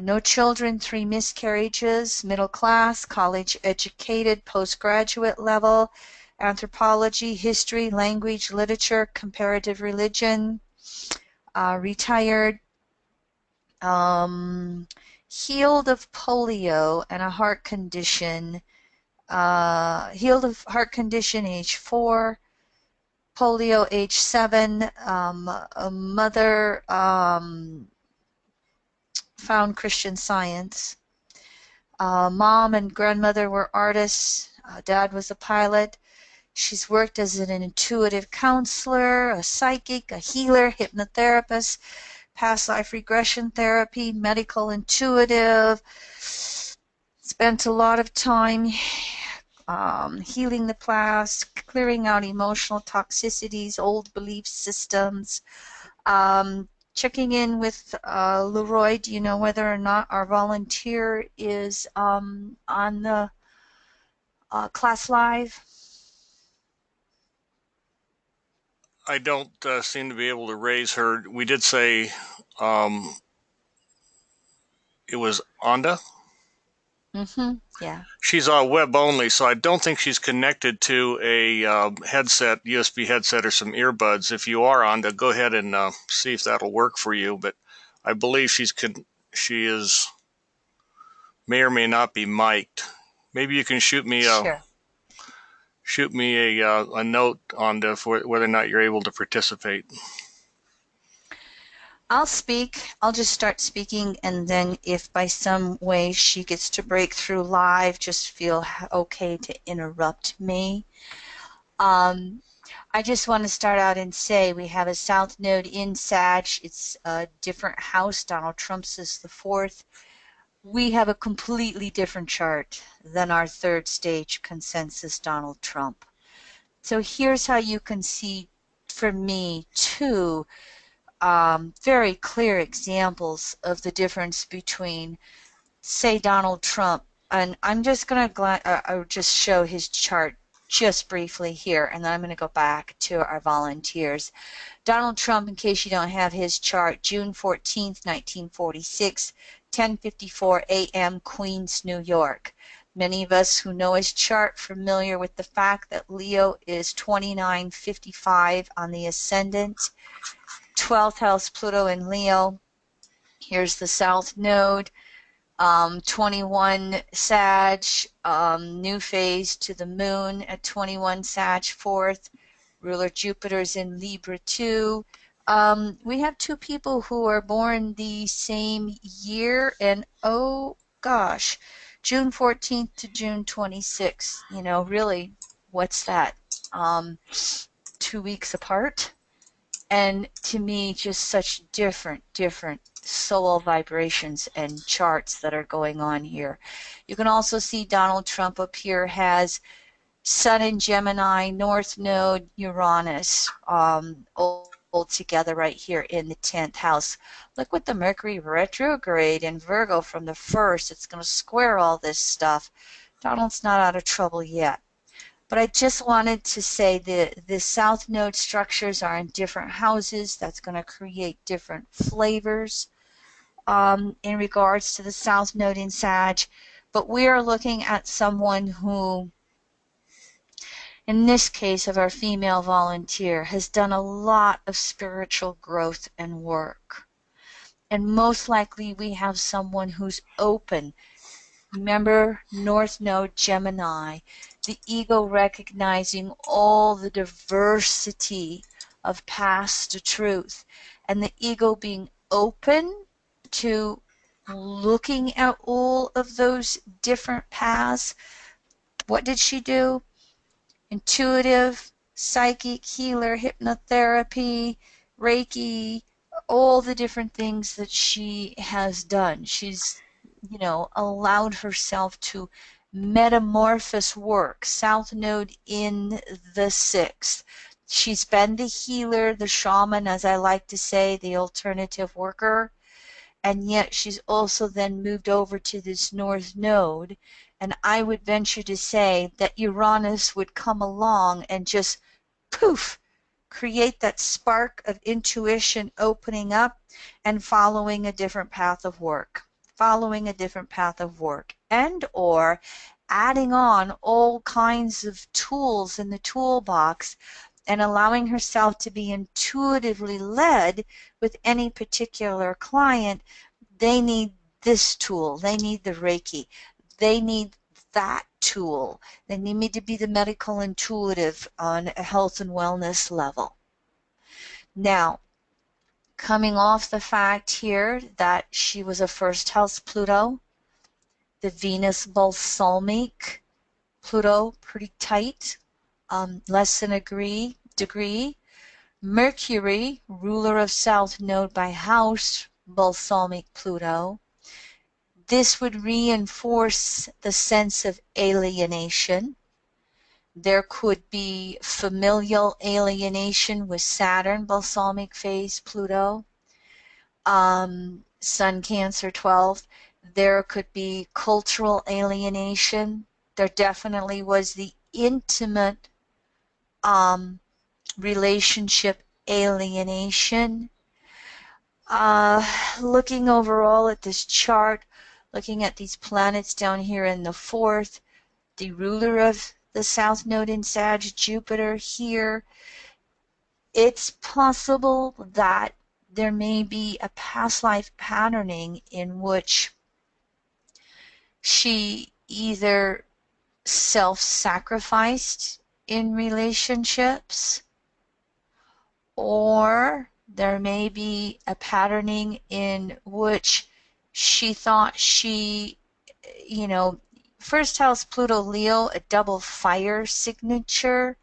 No children, 3 miscarriages, middle class, college educated, postgraduate level, anthropology, history, language, literature, comparative religion, retired, healed of polio and a heart condition, healed of heart condition age 4, polio age 7, a mother found Christian Science. Mom and grandmother were artists. Dad was a pilot. She's worked as an intuitive counselor, a psychic, a healer, hypnotherapist, past life regression therapy, medical intuitive. Spent a lot of time healing the past, clearing out emotional toxicities, old belief systems. Checking in with Leroy, do you know whether or not our volunteer is on the class live? I don't seem to be able to raise her. We did say um, it was Onda. Mm-hmm. Yeah. She's web only, so I don't think she's connected to a headset, USB headset, or some earbuds. If you are Onda, go ahead and see if that'll work for you. But I believe she is may or may not be mic'd. Maybe you can shoot me Sure. a note on for whether or not you're able to participate. I'll speak. I'll just start speaking, and then if by some way she gets to break through live, just feel okay to interrupt me. I just want to start out and say we have a south node in Sag. It's a different house. Donald Trump's is the 4th. We have a completely different chart than our third stage consensus Donald Trump. So here's how you can see, for me, two very clear examples of the difference between, say, Donald Trump, and I'm just going to just show his chart just briefly here, and then I'm going to go back to our volunteers. Donald Trump, in case you don't have his chart, June 14th, 1946, 10:54 a.m., Queens, New York. Many of us who know his chart familiar with the fact that Leo is 2955 on the ascendant, 12th house Pluto in Leo. Here's the South Node. 21 Sag, new phase to the moon at 21 Sag 4th. Ruler Jupiter's in Libra 2. We have two people who are born the same year, and oh gosh, June 14th to June 26th. You know, really, what's that? 2 weeks apart? And to me, just such different soul vibrations and charts that are going on here. You can also see Donald Trump up here has Sun in Gemini, North Node, Uranus, all together right here in the 10th house. Look with the Mercury retrograde in Virgo from the 1st. It's going to square all this stuff. Donald's not out of trouble yet. But I just wanted to say that the South Node structures are in different houses. That's going to create different flavors in regards to the South Node in Sag. But we are looking at someone who, in this case of our female volunteer, has done a lot of spiritual growth and work. And most likely we have someone who's open. Remember, North Node Gemini, the ego recognizing all the diversity of past truth, and the ego being open to looking at all of those different paths. What did she do? Intuitive, psychic, healer, hypnotherapy, Reiki, all the different things that she has done. She's, you know, allowed herself to metamorphose work. South Node in the 6th. She's been the healer, the shaman, as I like to say, the alternative worker. And yet she's also then moved over to this North Node. And I would venture to say that Uranus would come along and just poof, create that spark of intuition opening up and following a different path of work, and or adding on all kinds of tools in the toolbox and allowing herself to be intuitively led with any particular client. They need this tool, they need the Reiki, they need that tool, they need me to be the medical intuitive on a health and wellness level. Now, coming off the fact here that she was a first house Pluto, the Venus balsamic, Pluto pretty tight, less than a degree. Mercury, ruler of South Node by house, balsamic Pluto. This would reinforce the sense of alienation. There could be familial alienation with Saturn, balsamic phase, Pluto. Sun Cancer 12. There could be cultural alienation. There definitely was the intimate relationship alienation. Looking overall at this chart, looking at these planets down here in the 4th, the ruler of the South Node in Sag, Jupiter here, it's possible that there may be a past life patterning in which she either self-sacrificed in relationships, or there may be a patterning in which she thought she, you know, first house Pluto Leo, a double fire signature.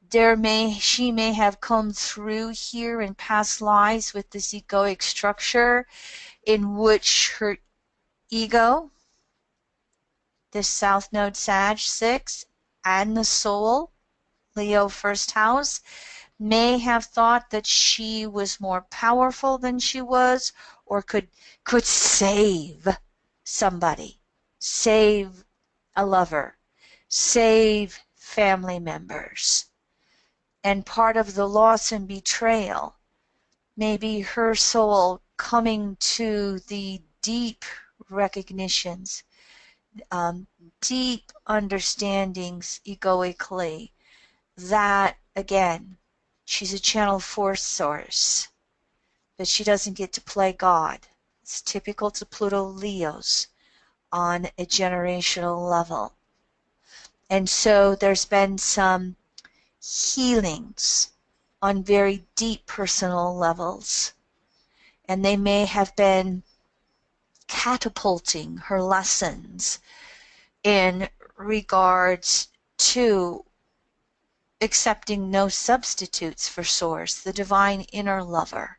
She may have come through here in past lives with this egoic structure in which her ego, this South Node Sag 6, and the soul, Leo first house, may have thought that she was more powerful than she was, or could save somebody, save a lover, save family members. And part of the loss and betrayal may be her soul coming to the deep recognitions, deep understandings egoically that, again, she's a channel force source, but she doesn't get to play God. It's typical to Pluto Leos on a generational level. And so there's been some healings on very deep personal levels, and they may have been catapulting her lessons in regards to accepting no substitutes for Source, the divine inner lover.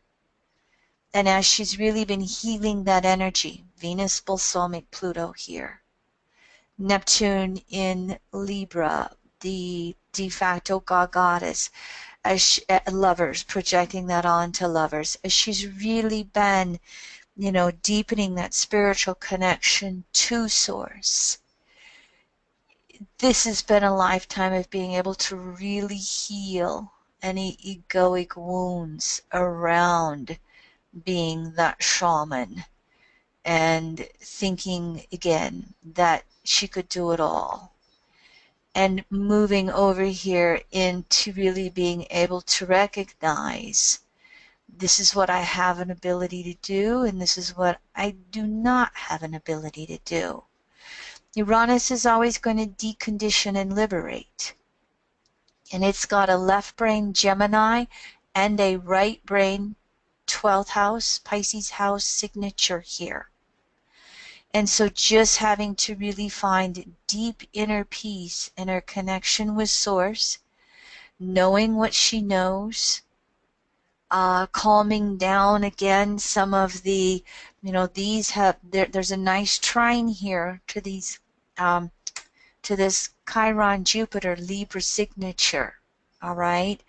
And as she's really been healing that energy, Venus balsamic Pluto here, Neptune in Libra, the de facto God goddess, as lovers, projecting that onto lovers, as she's really been, deepening that spiritual connection to Source. This has been a lifetime of being able to really heal any egoic wounds around being that shaman and thinking again that she could do it all. And moving over here into really being able to recognize this is what I have an ability to do, and this is what I do not have an ability to do. Uranus is always going to decondition and liberate. And it's got a left brain Gemini and a right brain 12th house, Pisces house signature here. And so just having to really find deep inner peace in her connection with Source, knowing what she knows, calming down again some of the, these have, there's a nice trine here to these, to this Chiron Jupiter Libra signature. All right.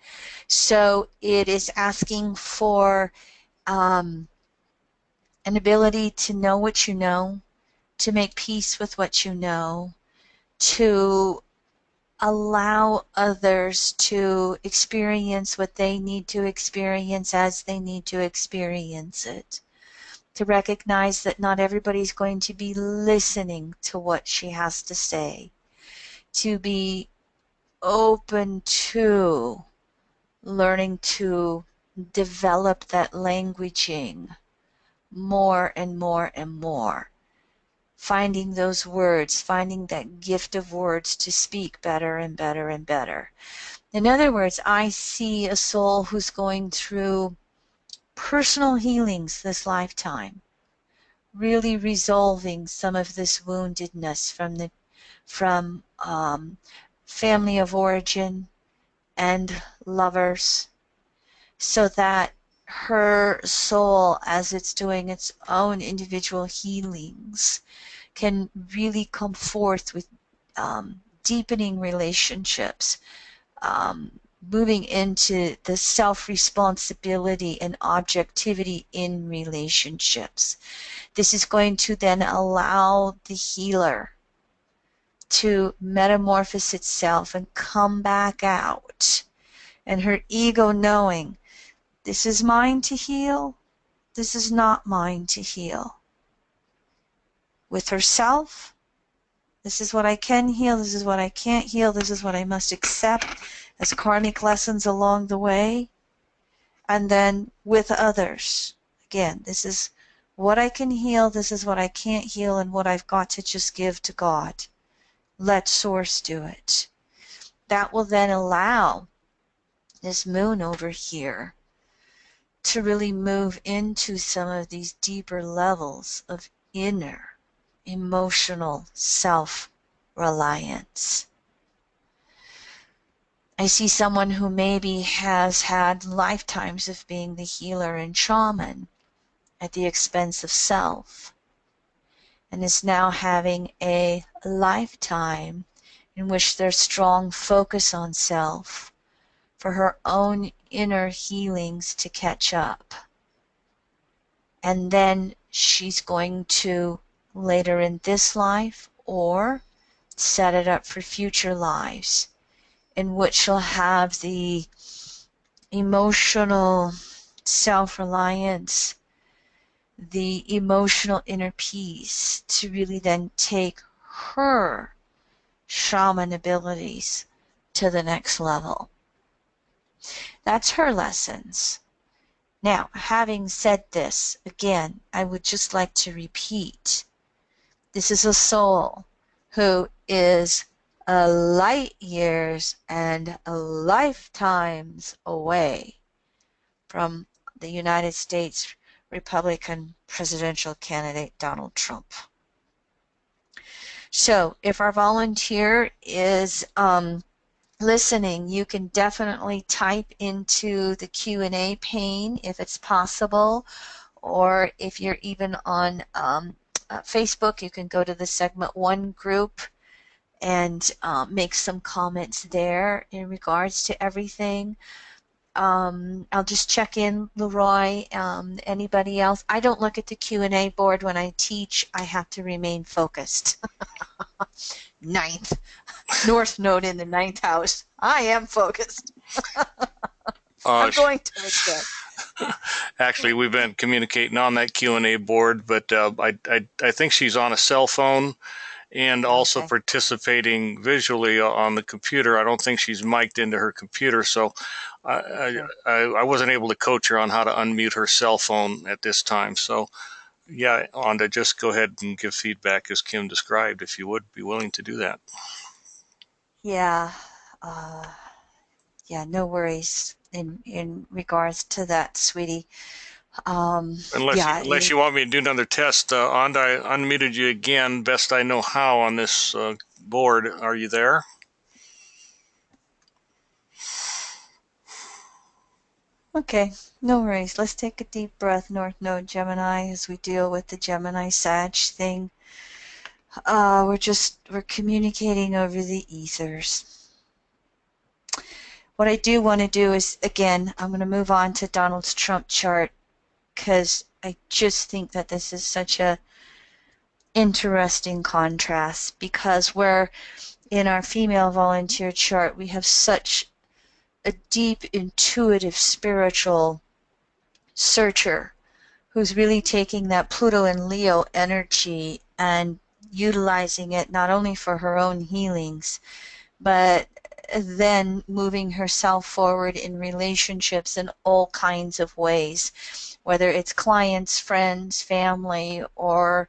So it is asking for an ability to know what you know, to make peace with what you know, to allow others to experience what they need to experience as they need to experience it, to recognize that not everybody's going to be listening to what she has to say, to be open to learning to develop that languaging more and more and more. Finding those words, finding that gift of words to speak better and better and better. In other words, I see a soul who's going through personal healings this lifetime, really resolving some of this woundedness from family of origin and lovers, so that her soul, as it's doing its own individual healings, can really come forth with deepening relationships, moving into the self-responsibility and objectivity in relationships. This is going to then allow the healer to metamorphose itself and come back out, and her ego knowing, this is mine to heal, this is not mine to heal. With herself, this is what I can heal, this is what I can't heal, this is what I must accept as karmic lessons along the way. And then with others, again, this is what I can heal, this is what I can't heal, and what I've got to just give to God. Let Source do it. That will then allow this moon over here to really move into some of these deeper levels of inner emotional self-reliance. I see someone who maybe has had lifetimes of being the healer and shaman at the expense of self, and is now having a lifetime in which there's strong focus on self for her own inner healings to catch up. And then she's going to, later in this life, or set it up for future lives, in which she'll have the emotional self-reliance, the emotional inner peace to really then take her shaman abilities to the next level. That's her lessons. Now, having said this, again, I would just like to repeat, this is a soul who is light years and lifetimes away from the United States Republican presidential candidate Donald Trump. So if our volunteer is listening, you can definitely type into the Q&A pane if it's possible, or if you're even on Facebook, you can go to the Segment 1 group and make some comments there in regards to everything. I'll just check in, Leroy. Anybody else? I don't look at the Q&A board when I teach. I have to remain focused. North node in the 9th house. I am focused. I'm going to again. Actually, we've been communicating on that Q&A board, but I think she's on a cell phone and also participating visually on the computer. I don't think she's mic'd into her computer, so I wasn't able to coach her on how to unmute her cell phone at this time. So, yeah, Onda, just go ahead and give feedback as Kim described, if you would be willing to do that. Yeah, yeah, no worries in regards to that, sweetie. Unless you want me to do another test, Onda, I unmuted you again, best I know how on this board. Are you there? Okay, no worries. Let's take a deep breath, North Node Gemini, as we deal with the Gemini Sag thing. We're communicating over the ethers. What I do want to do is, again, I'm going to move on to Donald Trump chart, because I just think that this is such a interesting contrast, because where in our female volunteer chart we have such a deep, intuitive, spiritual searcher who's really taking that Pluto and Leo energy and utilizing it not only for her own healings, but then moving herself forward in relationships in all kinds of ways, whether it's clients, friends, family, or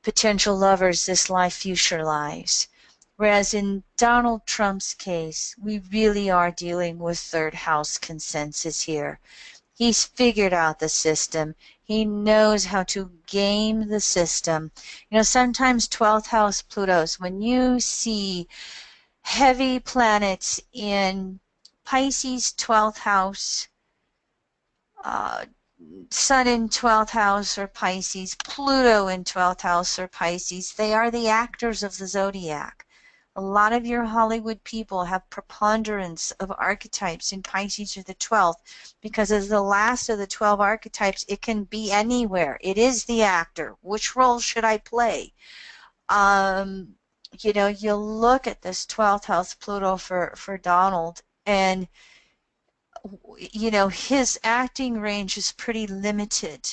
potential lovers this life, future lives. Whereas in Donald Trump's case, we really are dealing with third house consensus here. He's figured out the system. He knows how to game the system. You know, sometimes 12th house Plutos, when you see heavy planets in Pisces 12th house, Sun in 12th house or Pisces, Pluto in 12th house or Pisces, they are the actors of the zodiac. A lot of your Hollywood people have preponderance of archetypes in Pisces or the 12th, because as the last of the 12 archetypes, it can be anywhere. It is the actor. Which role should I play? You know, you look at this 12th house Pluto for Donald, and you know, his acting range is pretty limited.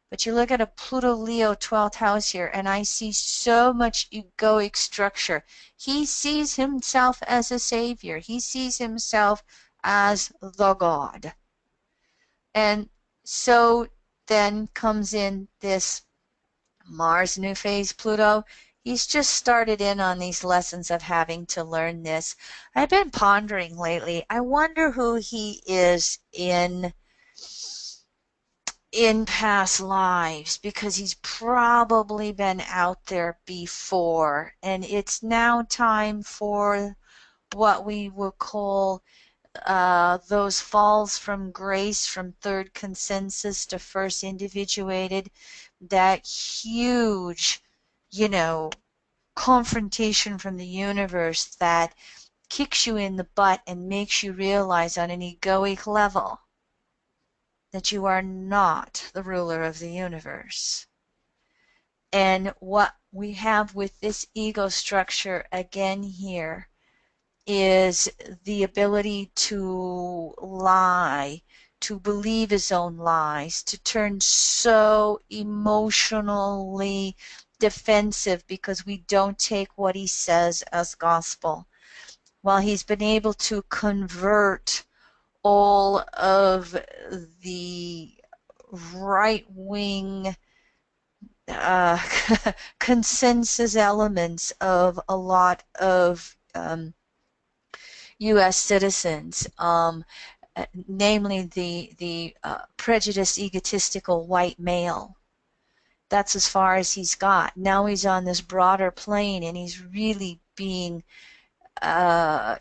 But you look at a Pluto Leo 12th house here, and I see so much egoic structure. He sees himself as a savior. He sees himself as the God. And so then comes in this Mars new phase Pluto. He's just started in on these lessons of having to learn this. I've been pondering lately. I wonder who he is in past lives, because he's probably been out there before, and it's now time for what we would call those falls from grace, from third consensus to first individuated, that huge, you know, confrontation from the universe that kicks you in the butt and makes you realize on an egoic level that you are not the ruler of the universe. And what we have with this ego structure again here is the ability to lie, to believe his own lies, to turn so emotionally defensive because we don't take what he says as gospel. While he's been able to convert all of the right-wing uh, consensus elements of a lot of U.S. citizens, namely the prejudiced, egotistical white male. That's as far as he's got. Now he's on this broader plane, and he's really being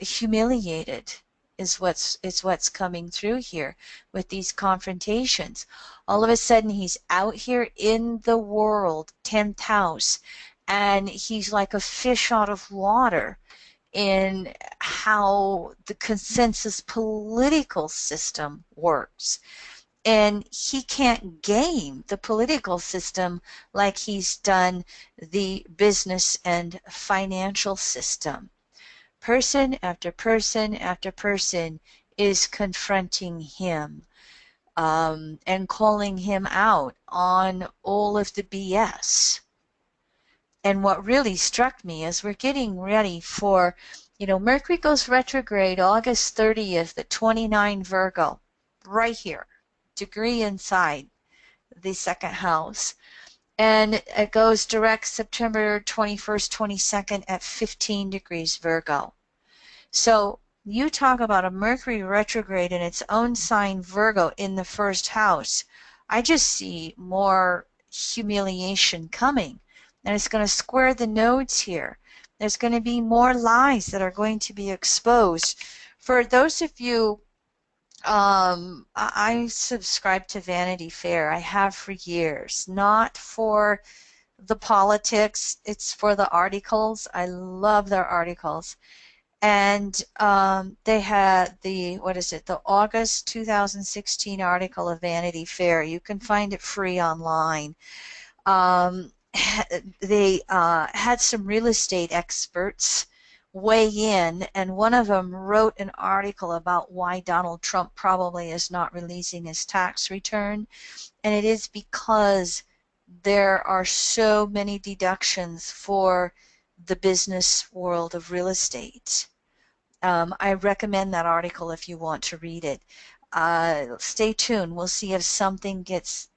humiliated. Is what's coming through here with these confrontations. All of a sudden, he's out here in the world, 10th house, and he's like a fish out of water in how the consensus political system works. And he can't game the political system like he's done the business and financial system. Person after person after person is confronting him and calling him out on all of the BS. And what really struck me is we're getting ready for, Mercury goes retrograde August 30th at 29 Virgo, right here, degree inside the second house. And it goes direct September 21st, 22nd at 15 degrees Virgo. So you talk about a Mercury retrograde in its own sign, Virgo, in the first house. I just see more humiliation coming. And it's going to square the nodes here. There's going to be more lies that are going to be exposed. For those of you, I subscribe to Vanity Fair. I have for years. Not for the politics. It's for the articles. I love their articles. And they had the August 2016 article of Vanity Fair. You can find it free online. They had some real estate experts weigh in, and one of them wrote an article about why Donald Trump probably is not releasing his tax return. And it is because there are so many deductions for the business world of real estate. I recommend that article if you want to read it. Stay tuned. We'll see if something gets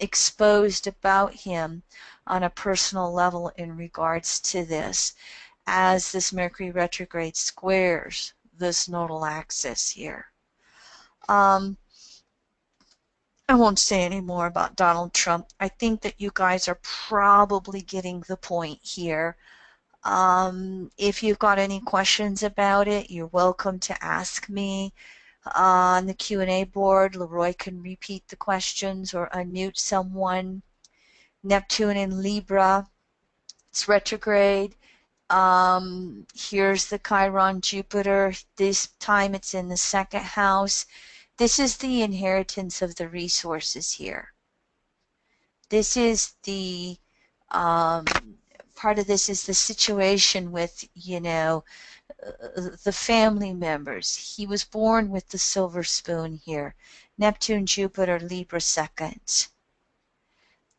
exposed about him on a personal level in regards to this, as this Mercury retrograde squares this nodal axis here. I won't say any more about Donald Trump. I think that you guys are probably getting the point here. If you've got any questions about it, you're welcome to ask me on the Q&A board. Leroy can repeat the questions or unmute someone. Neptune in Libra, it's retrograde. Here's the Chiron Jupiter. This time it's in the second house. This is the inheritance of the resources here. This is the part of this is the situation with, the family members. He was born with the silver spoon here. Neptune, Jupiter, Libra second.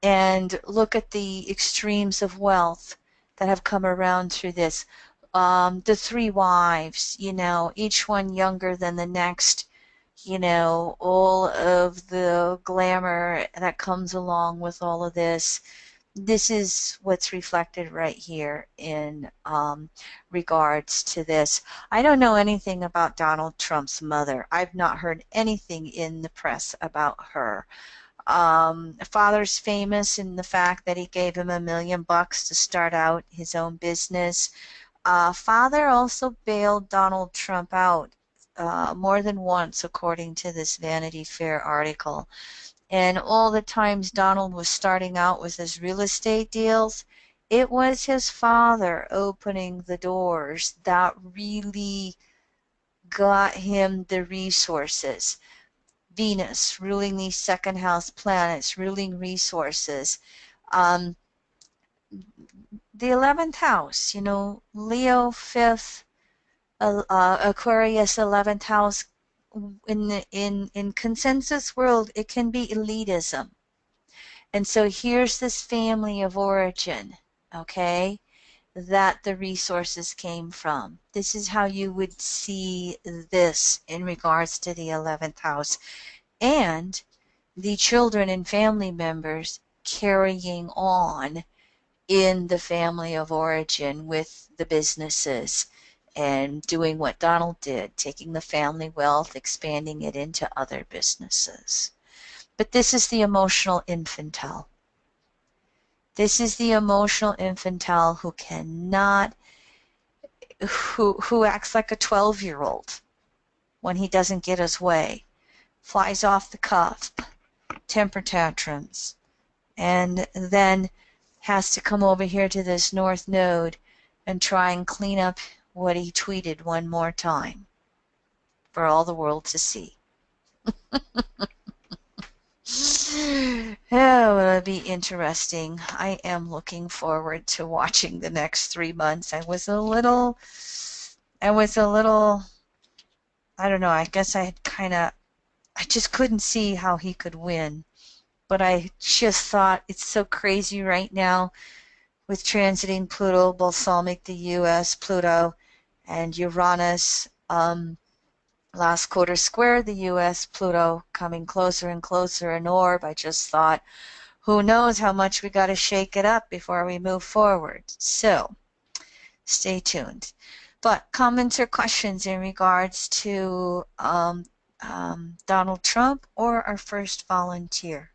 And look at the extremes of wealth that have come around through this. The three wives, each one younger than the next, all of the glamour that comes along with all of this. This is what's reflected right here in regards to this. I don't know anything about Donald Trump's mother. I've not heard anything in the press about her. Father's famous in the fact that he gave him $1 million to start out his own business. Father also bailed Donald Trump out more than once, according to this Vanity Fair article. And all the times Donald was starting out with his real estate deals, It was his father opening the doors that really got him the resources. Venus ruling these second house planets, ruling resources. Um, the 11th house, Leo 5th, Aquarius 11th house, in consensus world, it can be elitism. And so here's this family of origin, okay, that the resources came from. This is how you would see this in regards to the 11th house and the children and family members carrying on in the family of origin with the businesses and doing what Donald did, taking the family wealth, expanding it into other businesses. But this is the emotional infantile. This is the emotional infantile who cannot, who acts like a 12-year-old when he doesn't get his way, flies off the cuff, temper tantrums, and then has to come over here to this North Node and try and clean up what he tweeted one more time for all the world to see. Oh, it'll be interesting. I am looking forward to watching the next 3 months. I don't know, I guess I just couldn't see how he could win. But I just thought it's so crazy right now with transiting Pluto, balsamic the U.S., Pluto, and Uranus, last quarter square the U.S., Pluto coming closer and closer in orb. I just thought, who knows how much we got to shake it up before we move forward. So stay tuned. But comments or questions in regards to Donald Trump or our first volunteer?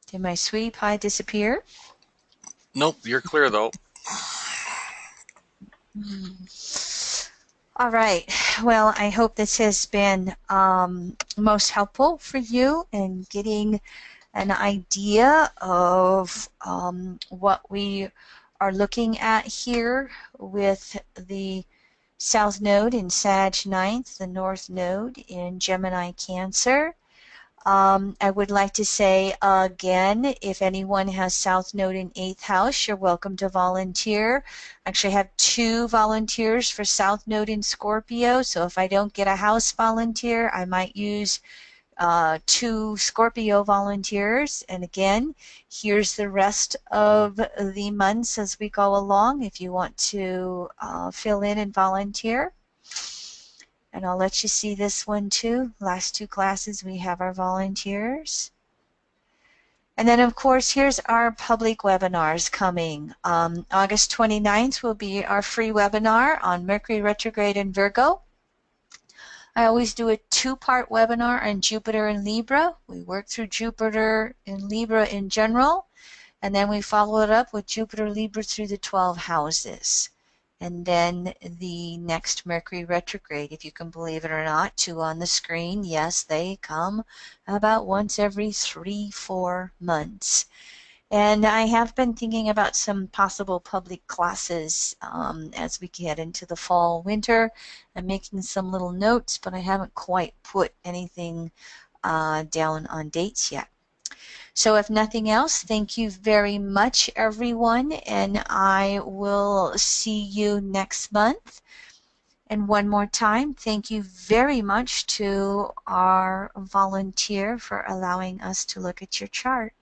Did my sweetie pie disappear? Nope, you're clear though. All right. Well, I hope this has been most helpful for you in getting an idea of what we are looking at here with the South Node in Sag Ninth, the North Node in Gemini Cancer. I would like to say again, if anyone has South Node in 8th house, you're welcome to volunteer. Actually, I have 2 volunteers for South Node in Scorpio, so if I don't get a house volunteer, I might use 2 Scorpio volunteers. And again, here's the rest of the months as we go along if you want to fill in and volunteer. And I'll let you see this one too. Last 2 classes we have our volunteers. And then of course here's our public webinars coming. August 29th will be our free webinar on Mercury retrograde in Virgo. I always do a 2-part webinar on Jupiter and Libra. We work through Jupiter and Libra in general, and then we follow it up with Jupiter Libra through the 12 houses. And then the next Mercury retrograde, if you can believe it or not, 2 on the screen. Yes, they come about once every 3-4 months. And I have been thinking about some possible public classes as we get into the fall, winter. I'm making some little notes, but I haven't quite put anything down on dates yet. So if nothing else, thank you very much, everyone, and I will see you next month. And one more time, thank you very much to our volunteer for allowing us to look at your chart.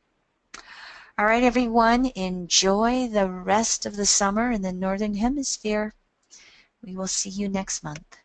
All right, everyone, enjoy the rest of the summer in the Northern Hemisphere. We will see you next month.